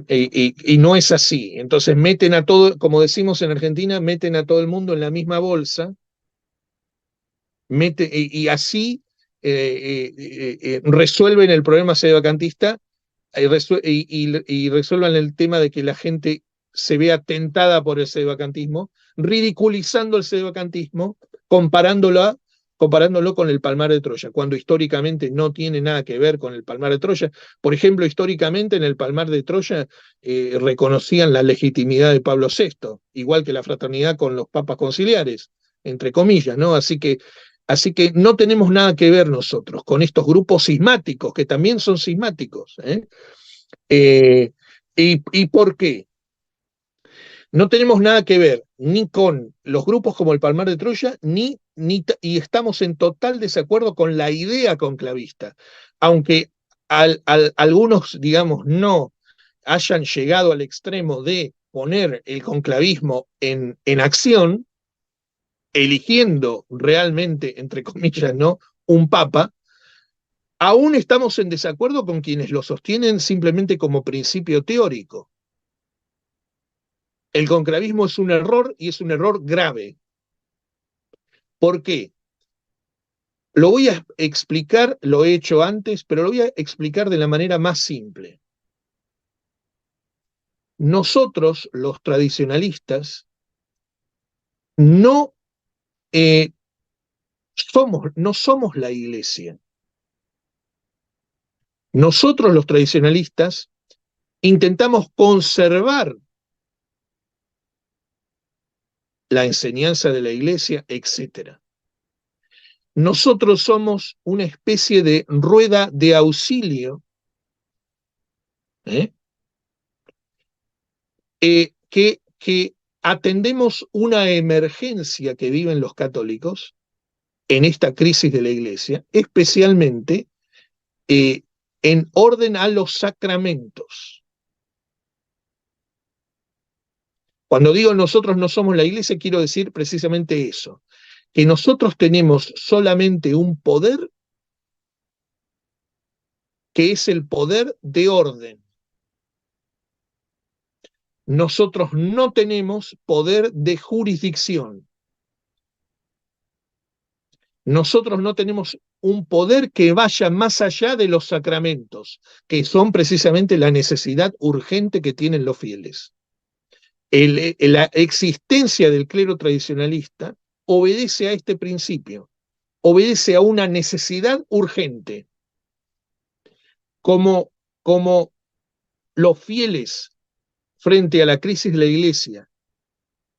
Y no es así. Entonces meten a todo, como decimos en Argentina, meten a todo el mundo en la misma bolsa, y así resuelven el problema sedevacantista y resuelvan el tema de que la gente se vea tentada por el sedevacantismo, ridiculizando el sedevacantismo, comparándolo con el Palmar de Troya, cuando históricamente no tiene nada que ver con el Palmar de Troya. Por ejemplo, históricamente en el Palmar de Troya reconocían la legitimidad de Pablo VI, igual que la fraternidad con los papas conciliares, entre comillas, ¿no? Así que no tenemos nada que ver nosotros con estos grupos cismáticos, que también son cismáticos. ¿Y por qué? No tenemos nada que ver ni con los grupos como el Palmar de Troya, y estamos en total desacuerdo con la idea conclavista. Aunque algunos, digamos, no hayan llegado al extremo de poner el conclavismo en acción, eligiendo realmente, entre comillas, ¿no?, un papa, aún estamos en desacuerdo con quienes lo sostienen simplemente como principio teórico. El conclavismo es un error y es un error grave. ¿Por qué? Lo voy a explicar, lo he hecho antes, pero lo voy a explicar de la manera más simple. Nosotros, los tradicionalistas, no, no somos la Iglesia. Nosotros, los tradicionalistas, intentamos conservar la enseñanza de la Iglesia, etc. Nosotros somos una especie de rueda de auxilio que atendemos una emergencia que viven los católicos en esta crisis de la Iglesia, especialmente en orden a los sacramentos. Cuando digo nosotros no somos la Iglesia, quiero decir precisamente eso, que nosotros tenemos solamente un poder que es el poder de orden. Nosotros no tenemos poder de jurisdicción. Nosotros no tenemos un poder que vaya más allá de los sacramentos, que son precisamente la necesidad urgente que tienen los fieles. La existencia del clero tradicionalista obedece a este principio, obedece a una necesidad urgente. Como los fieles frente a la crisis de la Iglesia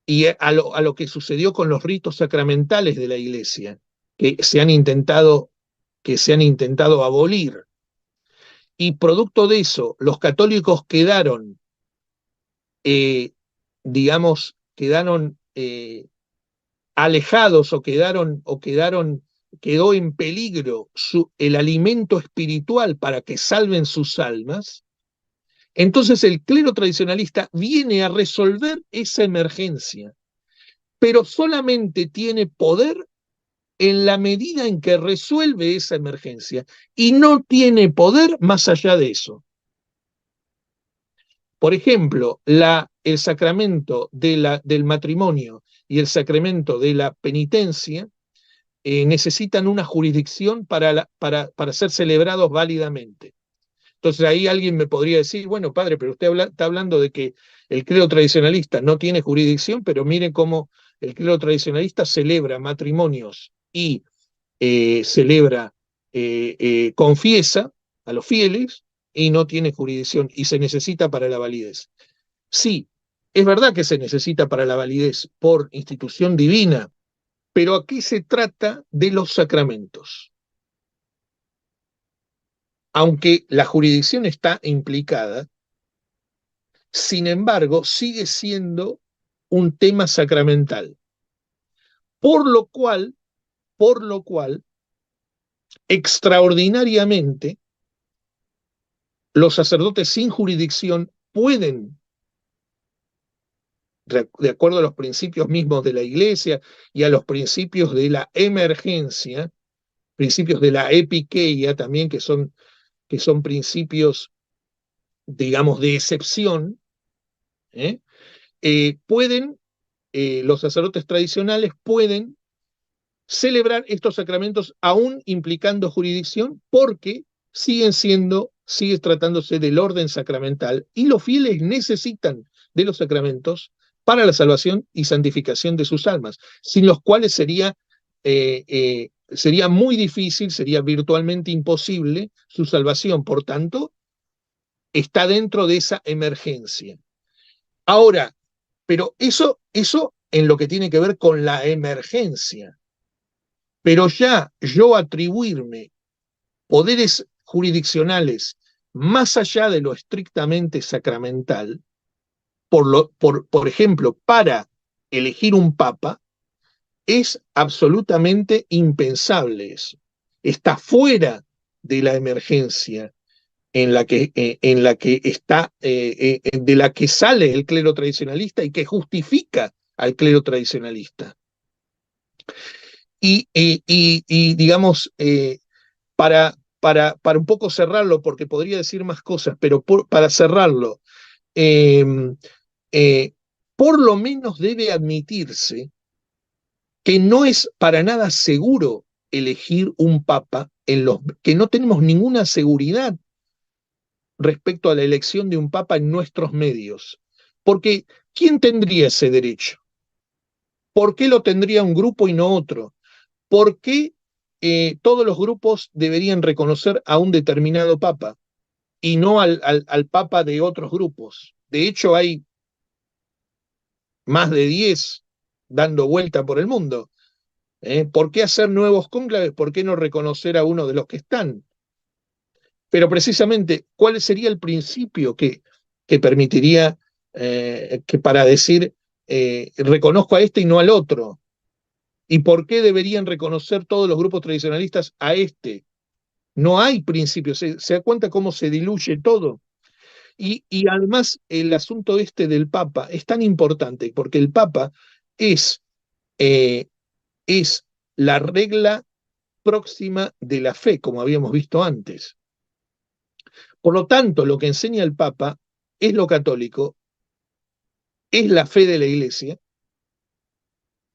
y a lo que sucedió con los ritos sacramentales de la Iglesia, que que se han intentado abolir. Y producto de eso, los católicos quedaron, eh, digamos, quedaron alejados quedó en peligro el alimento espiritual para que salven sus almas. Entonces el clero tradicionalista viene a resolver esa emergencia, pero solamente tiene poder en la medida en que resuelve esa emergencia y no tiene poder más allá de eso. Por ejemplo, el sacramento del matrimonio y el sacramento de la penitencia necesitan una jurisdicción para ser celebrados válidamente. Entonces ahí alguien me podría decir, bueno, padre, pero usted está hablando de que el clero tradicionalista no tiene jurisdicción, pero miren cómo el clero tradicionalista celebra matrimonios y confiesa a los fieles y no tiene jurisdicción y se necesita para la validez. Sí, es verdad que se necesita para la validez por institución divina, pero aquí se trata de los sacramentos. Aunque la jurisdicción está implicada, sin embargo, sigue siendo un tema sacramental. Por lo cual, extraordinariamente, los sacerdotes sin jurisdicción pueden, de acuerdo a los principios mismos de la Iglesia y a los principios de la emergencia, principios de la epiqueia también, que son principios, digamos, de excepción, ¿eh? Pueden, los sacerdotes tradicionales pueden celebrar estos sacramentos aún implicando jurisdicción porque sigue tratándose del orden sacramental y los fieles necesitan de los sacramentos para la salvación y santificación de sus almas, sin los cuales sería muy difícil, sería virtualmente imposible su salvación. Por tanto, está dentro de esa emergencia. Ahora, pero eso en lo que tiene que ver con la emergencia. Pero ya yo atribuirme poderes jurisdiccionales más allá de lo estrictamente sacramental, por ejemplo, para elegir un papa, es absolutamente impensable eso. Está fuera de la emergencia de la que sale el clero tradicionalista y que justifica al clero tradicionalista. Digamos, para un poco cerrarlo, porque podría decir más cosas, pero para cerrarlo, eh, eh, por lo menos debe admitirse que no es para nada seguro elegir un papa que no tenemos ninguna seguridad respecto a la elección de un papa en nuestros medios. Porque, ¿quién tendría ese derecho? ¿Por qué lo tendría un grupo y no otro? ¿Por qué todos los grupos deberían reconocer a un determinado papa y no al papa de otros grupos? De hecho, hay más de 10 dando vuelta por el mundo. ¿Por qué hacer nuevos cónclaves? ¿Por qué no reconocer a uno de los que están? Pero precisamente, ¿cuál sería el principio que permitiría que para decir reconozco a este y no al otro? ¿Y por qué deberían reconocer todos los grupos tradicionalistas a este? No hay principios, se da cuenta cómo se diluye todo. Y además el asunto este del Papa es tan importante porque el Papa es, eh, es la regla próxima de la fe, como habíamos visto antes. Por lo tanto, lo que enseña el Papa es lo católico, es la fe de la Iglesia,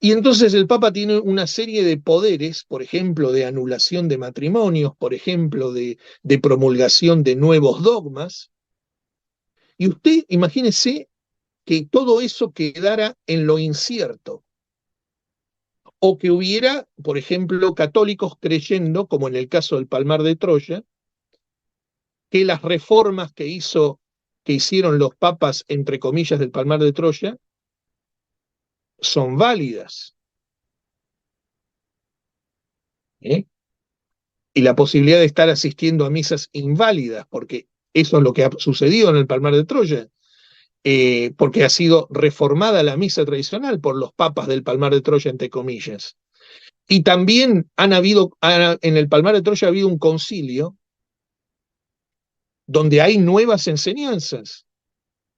y entonces el Papa tiene una serie de poderes, por ejemplo, de anulación de matrimonios, por ejemplo, de promulgación de nuevos dogmas, y usted imagínese que todo eso quedara en lo incierto, o que hubiera, por ejemplo, católicos creyendo, como en el caso del Palmar de Troya, que las reformas que hicieron los papas, entre comillas, del Palmar de Troya, son válidas. ¿eh? Y la posibilidad de estar asistiendo a misas inválidas, porque eso es lo que ha sucedido en el Palmar de Troya, porque ha sido reformada la misa tradicional por los papas del Palmar de Troya, entre comillas. Y también en el Palmar de Troya ha habido un concilio donde hay nuevas enseñanzas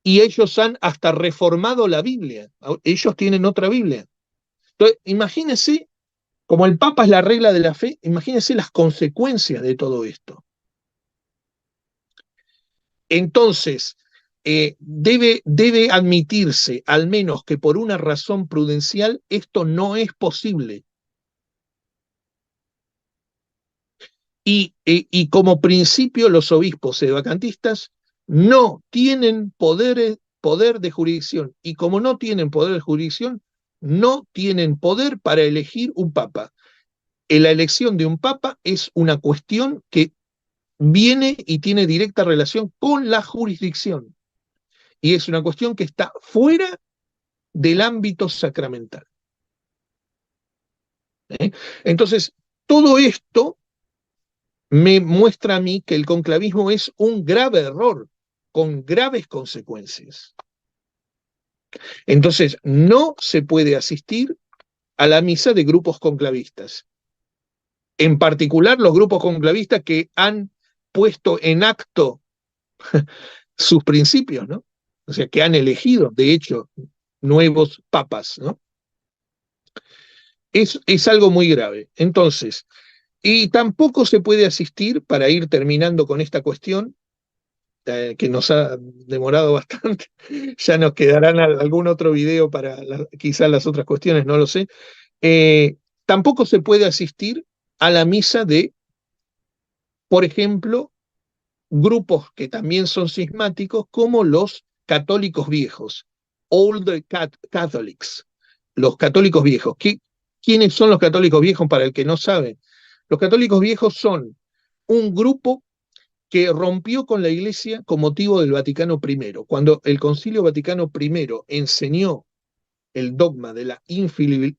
y ellos han hasta reformado la Biblia. Ellos tienen otra Biblia. Entonces, imagínense, como el Papa es la regla de la fe, imagínense las consecuencias de todo esto. Entonces, debe admitirse, al menos que por una razón prudencial, esto no es posible. Y como principio, los obispos sedevacantistas no tienen poder de jurisdicción. Y como no tienen poder de jurisdicción, no tienen poder para elegir un papa. La elección de un papa es una cuestión que viene y tiene directa relación con la jurisdicción. Y es una cuestión que está fuera del ámbito sacramental. Entonces, todo esto me muestra a mí que el conclavismo es un grave error, con graves consecuencias. Entonces, no se puede asistir a la misa de grupos conclavistas. En particular, los grupos conclavistas que han puesto en acto sus principios, ¿no? O sea, que han elegido, de hecho, nuevos papas, ¿no? Es algo muy grave. Entonces, y tampoco se puede asistir, para ir terminando con esta cuestión, que nos ha demorado bastante, ya nos quedarán algún otro video para quizás las otras cuestiones, no lo sé. Tampoco se puede asistir a la misa de, por ejemplo, grupos que también son cismáticos, como los católicos viejos, Old Catholics, los católicos viejos. ¿Quiénes son los católicos viejos para el que no sabe? Los católicos viejos son un grupo que rompió con la Iglesia con motivo del Vaticano I. Cuando el Concilio Vaticano I enseñó el dogma de la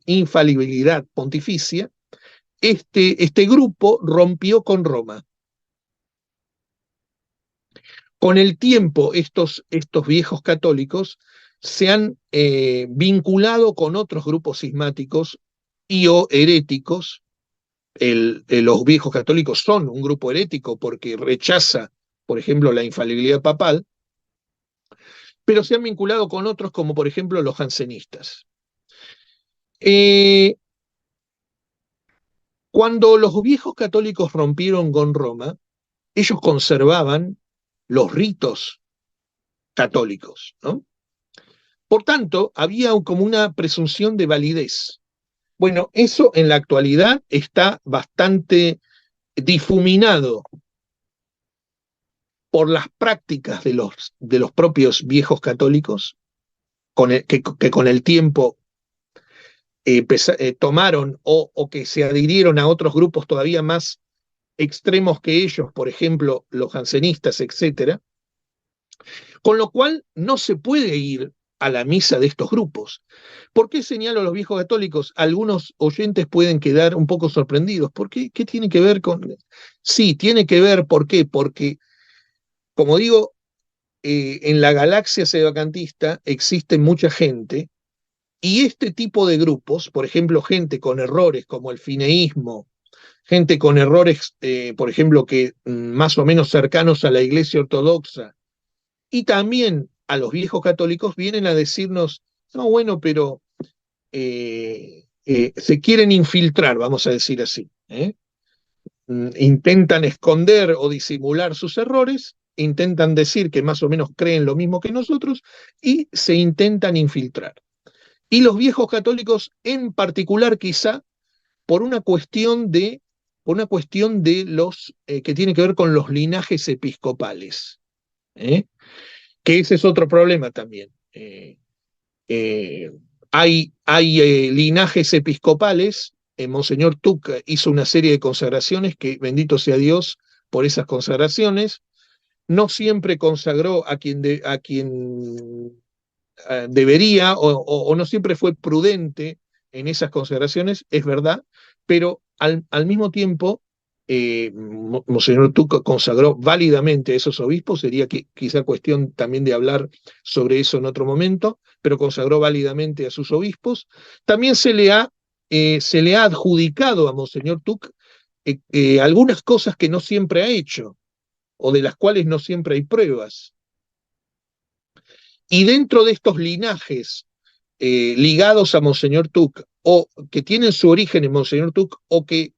infalibilidad pontificia, este grupo rompió con Roma. Con el tiempo, estos viejos católicos se han vinculado con otros grupos cismáticos y o heréticos. Los viejos católicos son un grupo herético porque rechaza, por ejemplo, la infalibilidad papal, pero se han vinculado con otros como, por ejemplo, los jansenistas. Cuando los viejos católicos rompieron con Roma, ellos conservaban los ritos católicos, ¿no? Por tanto, había como una presunción de validez. Bueno, eso en la actualidad está bastante difuminado por las prácticas de los propios viejos católicos, que con el tiempo tomaron o que se adhirieron a otros grupos todavía más extremos que ellos, por ejemplo, los jansenistas, etcétera, con lo cual no se puede ir a la misa de estos grupos. ¿Por qué señalo a los viejos católicos? Algunos oyentes pueden quedar un poco sorprendidos. ¿Por qué? ¿Qué tiene que ver con...? Sí, tiene que ver, ¿por qué? Porque, como digo, en la galaxia sedevacantista existe mucha gente, y este tipo de grupos, por ejemplo, gente con errores como el fineísmo, gente con errores, por ejemplo, que más o menos cercanos a la Iglesia Ortodoxa, y también a los viejos católicos, vienen a decirnos, no, bueno, pero se quieren infiltrar, vamos a decir así. Intentan esconder o disimular sus errores, intentan decir que más o menos creen lo mismo que nosotros y se intentan infiltrar. Y los viejos católicos en particular, quizá por una cuestión de los que tiene que ver con los linajes episcopales, que ese es otro problema también. Hay linajes episcopales. Monseñor Tuc hizo una serie de consagraciones que, bendito sea Dios por esas consagraciones. No siempre consagró a quien debería, o no siempre fue prudente en esas consagraciones, es verdad, pero al mismo tiempo, Monseñor Tuc consagró válidamente a esos obispos, sería quizá cuestión también de hablar sobre eso en otro momento, pero consagró válidamente a sus obispos. También se le ha adjudicado a Monseñor Tuc algunas cosas que no siempre ha hecho, o de las cuales no siempre hay pruebas. Y dentro de estos linajes ligados a Monseñor Tuc, o que tienen su origen en Monseñor Tuc, o que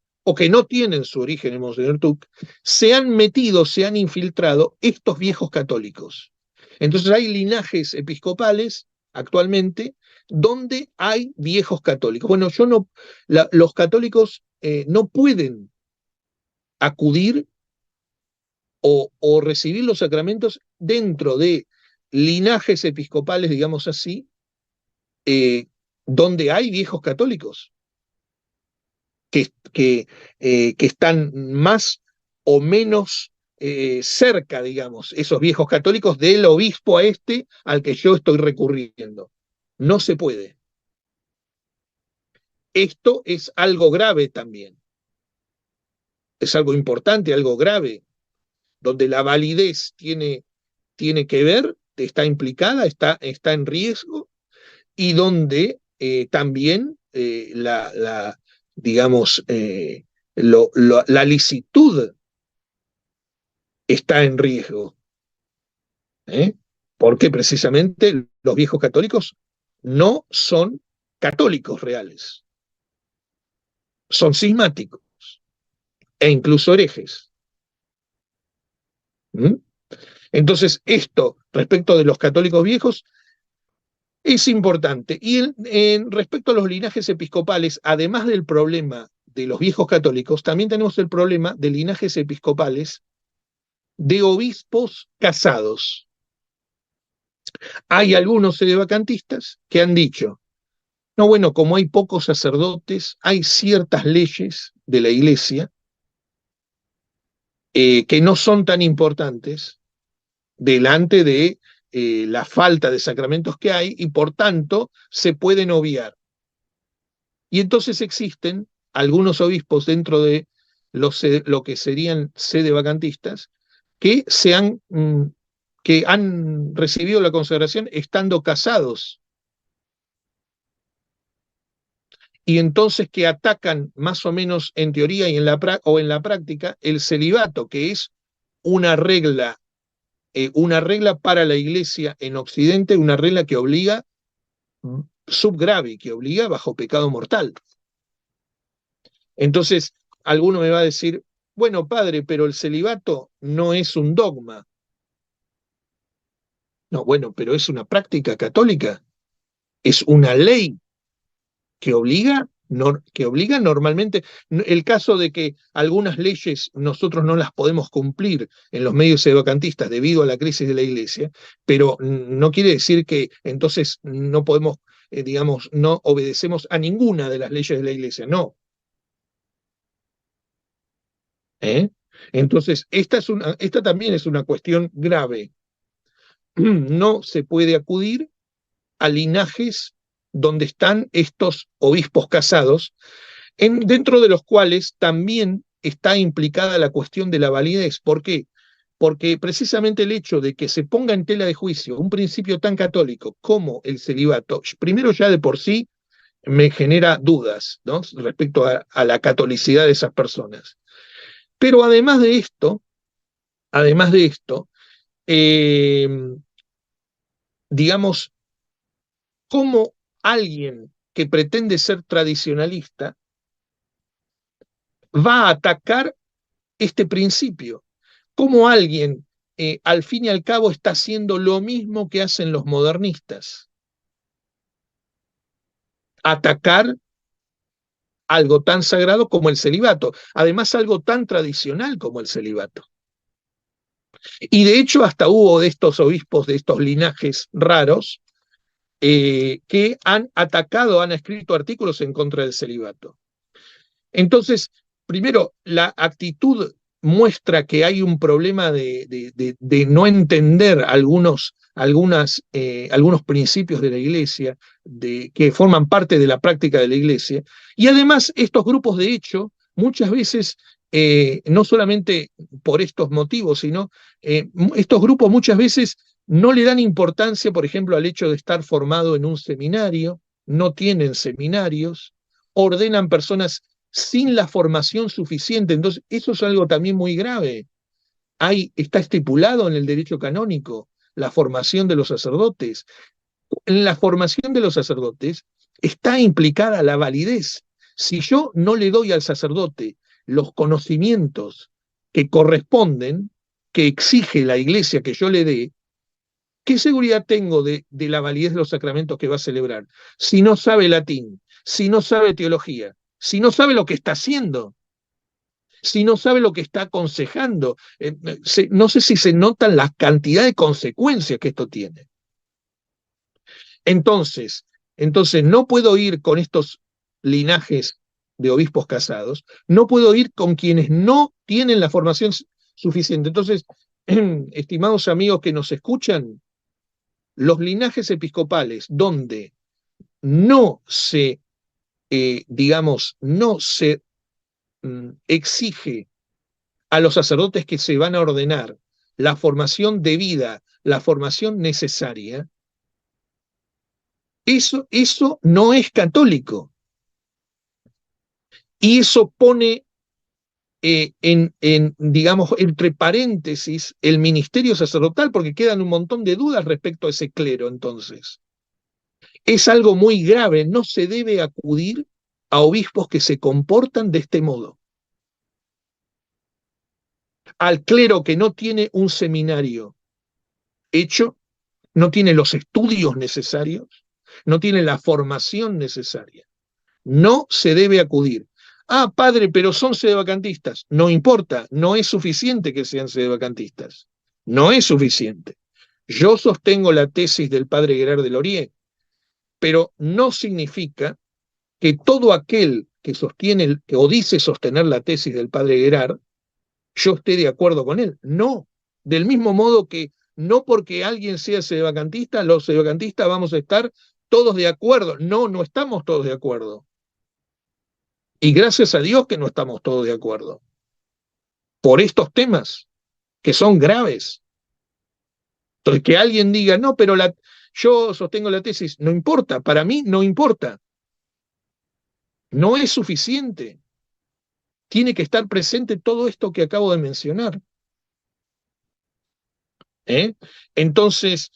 no tienen su origen en Monseñor Tuc, se han metido, se han infiltrado estos viejos católicos. Entonces hay linajes episcopales actualmente donde hay viejos católicos. Bueno, los católicos no pueden acudir o recibir los sacramentos dentro de linajes episcopales, digamos así, eh, donde hay viejos católicos que, que, que están más o menos cerca, digamos, esos viejos católicos del obispo a este al que yo estoy recurriendo. No se puede. Esto es algo grave también. Es algo importante, algo grave, donde la validez tiene que ver, está implicada, está en riesgo, y donde también digamos, la licitud está en riesgo, ¿eh? Porque precisamente los viejos católicos no son católicos reales, son cismáticos e incluso herejes. ¿Mm? Entonces, esto respecto de los católicos viejos es importante. Y respecto a los linajes episcopales, además del problema de los viejos católicos, también tenemos el problema de linajes episcopales de obispos casados. Hay algunos sedevacantistas que han dicho, no, bueno, como hay pocos sacerdotes, hay ciertas leyes de la iglesia que no son tan importantes delante de la falta de sacramentos que hay y por tanto se pueden obviar. Y entonces existen algunos obispos dentro de lo que serían sedevacantistas que, que han recibido la consagración estando casados y entonces que atacan más o menos en teoría y en la práctica el celibato, que es una regla para la iglesia en Occidente, una regla que obliga sub grave, que obliga bajo pecado mortal. Entonces, alguno me va a decir, bueno, padre, pero el celibato no es un dogma. No, bueno, pero es una práctica católica, es una ley que obliga normalmente. El caso de que algunas leyes nosotros no las podemos cumplir en los medios sedevacantistas debido a la crisis de la iglesia, pero no quiere decir que entonces no podemos, digamos, no obedecemos a ninguna de las leyes de la iglesia, no. ¿Eh? Entonces, esta también es una cuestión grave. No se puede acudir a linajes donde están estos obispos casados, dentro de los cuales también está implicada la cuestión de la validez. ¿Por qué? Porque precisamente el hecho de que se ponga en tela de juicio un principio tan católico como el celibato, primero ya de por sí me genera dudas, ¿no?, respecto a la catolicidad de esas personas. Pero además de esto, eh, digamos, cómo alguien que pretende ser tradicionalista va a atacar este principio. Cómo alguien, al fin y al cabo, está haciendo lo mismo que hacen los modernistas. Atacar algo tan sagrado como el celibato, además algo tan tradicional como el celibato. Y de hecho hasta hubo de estos obispos, de estos linajes raros, que han atacado, han escrito artículos en contra del celibato. Entonces, primero, la actitud muestra que hay un problema de no entender algunos principios de la iglesia, que forman parte de la práctica de la iglesia, y además estos grupos de hecho muchas veces, no solamente por estos motivos, sino estos grupos muchas veces no le dan importancia, por ejemplo, al hecho de estar formado en un seminario, no tienen seminarios, ordenan personas sin la formación suficiente. Entonces, eso es algo también muy grave. Está estipulado en el derecho canónico la formación de los sacerdotes. En la formación de los sacerdotes está implicada la validez. Si yo no le doy al sacerdote los conocimientos que corresponden, que exige la iglesia que yo le dé, ¿qué seguridad tengo de la validez de los sacramentos que va a celebrar? Si no sabe latín, si no sabe teología, si no sabe lo que está haciendo, si no sabe lo que está aconsejando. No sé si se notan la cantidad de consecuencias que esto tiene. Entonces, no puedo ir con estos linajes de obispos casados, no puedo ir con quienes no tienen la formación suficiente. Entonces, estimados amigos que nos escuchan, los linajes episcopales donde no se, digamos, no se exige a los sacerdotes que se van a ordenar la formación debida, la formación necesaria, eso no es católico. Y eso pone digamos, entre paréntesis el ministerio sacerdotal, porque quedan un montón de dudas respecto a ese clero. Entonces, es algo muy grave, no se debe acudir a obispos que se comportan de este modo. Al clero que no tiene un seminario hecho, no tiene los estudios necesarios, no tiene la formación necesaria. No se debe acudir. Ah, padre, pero son sedevacantistas. No importa, no es suficiente que sean sedevacantistas. No es suficiente. Yo sostengo la tesis del padre Gerard de Laurier, pero no significa que todo aquel que sostiene o dice sostener la tesis del padre Gerard, yo esté de acuerdo con él. No. Del mismo modo que no porque alguien sea sedevacantista, los sedevacantistas vamos a estar todos de acuerdo. No, no estamos todos de acuerdo. Y gracias a Dios que no estamos todos de acuerdo por estos temas que son graves. Entonces, que alguien diga, no, pero yo sostengo la tesis, no importa, para mí no importa. No es suficiente. Tiene que estar presente todo esto que acabo de mencionar. ¿Eh? Entonces,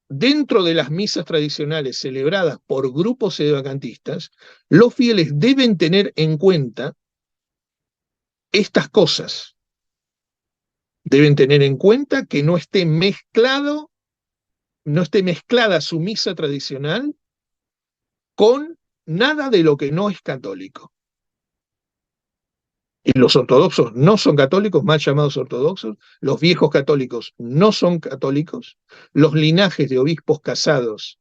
dentro de las misas tradicionales celebradas por grupos sedevacantistas, los fieles deben tener en cuenta estas cosas. Deben tener en cuenta que no esté mezclada su misa tradicional con nada de lo que no es católico. Y los ortodoxos no son católicos, mal llamados ortodoxos, los viejos católicos no son católicos, los linajes de obispos casados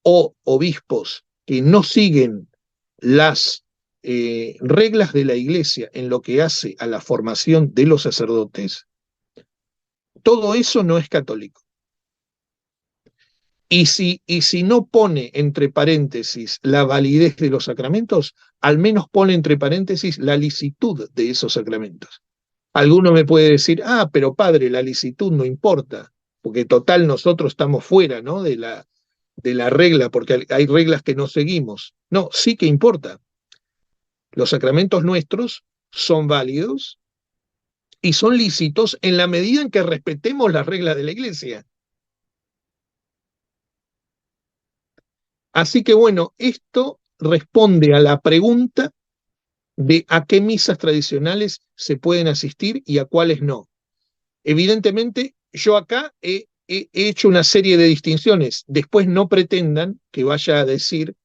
o obispos que no siguen las reglas de la Iglesia en lo que hace a la formación de los sacerdotes, todo eso no es católico. Y si no pone entre paréntesis la validez de los sacramentos, al menos pone entre paréntesis la licitud de esos sacramentos. Alguno me puede decir, ah, pero padre, la licitud no importa, porque total nosotros estamos fuera, ¿no?, de la regla, porque hay reglas que no seguimos. No, sí que importa. Los sacramentos nuestros son válidos y son lícitos en la medida en que respetemos las reglas de la Iglesia. Así que bueno, esto responde a la pregunta de a qué misas tradicionales se pueden asistir y a cuáles no. Evidentemente, yo acá he hecho una serie de distinciones. Después no pretendan que vaya a decir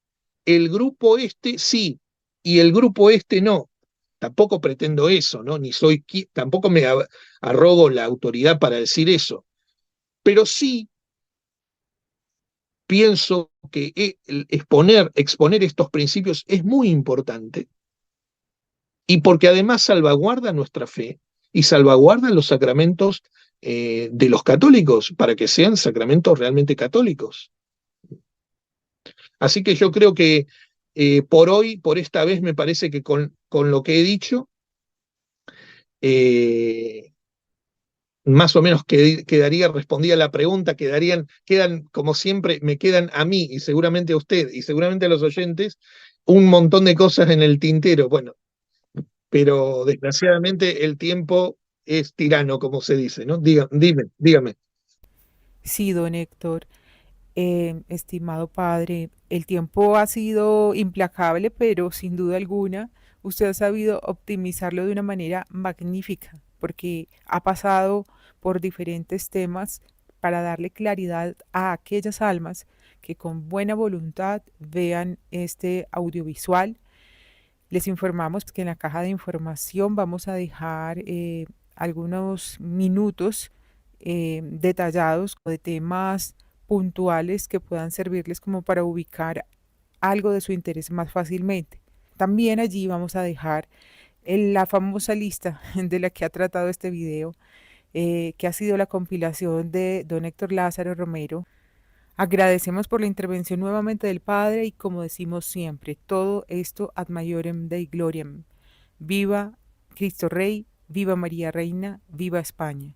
el grupo este sí y el grupo este no. Tampoco pretendo eso, ¿no? Tampoco me arrogo la autoridad para decir eso. Pero sí pienso que exponer estos principios es muy importante y porque además salvaguarda nuestra fe y salvaguarda los sacramentos de los católicos para que sean sacramentos realmente católicos. Así que yo creo que por hoy, por esta vez, me parece que con con lo que he dicho, más o menos quedaría respondida la pregunta, quedan, como siempre, me quedan a mí y seguramente a usted y seguramente a los oyentes un montón de cosas en el tintero. Bueno, pero desgraciadamente el tiempo es tirano, como se dice, ¿no? Dígame. Sí, don Héctor, estimado padre, el tiempo ha sido implacable, pero sin duda alguna usted ha sabido optimizarlo de una manera magnífica, porque ha pasado por diferentes temas para darle claridad a aquellas almas que con buena voluntad vean este audiovisual. Les informamos que en la caja de información vamos a dejar algunos minutos detallados de temas puntuales que puedan servirles como para ubicar algo de su interés más fácilmente. También allí vamos a dejar la famosa lista de la que ha tratado este video, que ha sido la compilación de don Héctor Lázaro Romero. Agradecemos por la intervención nuevamente del Padre y como decimos siempre, todo esto ad maiorem Dei gloriam. Viva Cristo Rey, viva María Reina, viva España.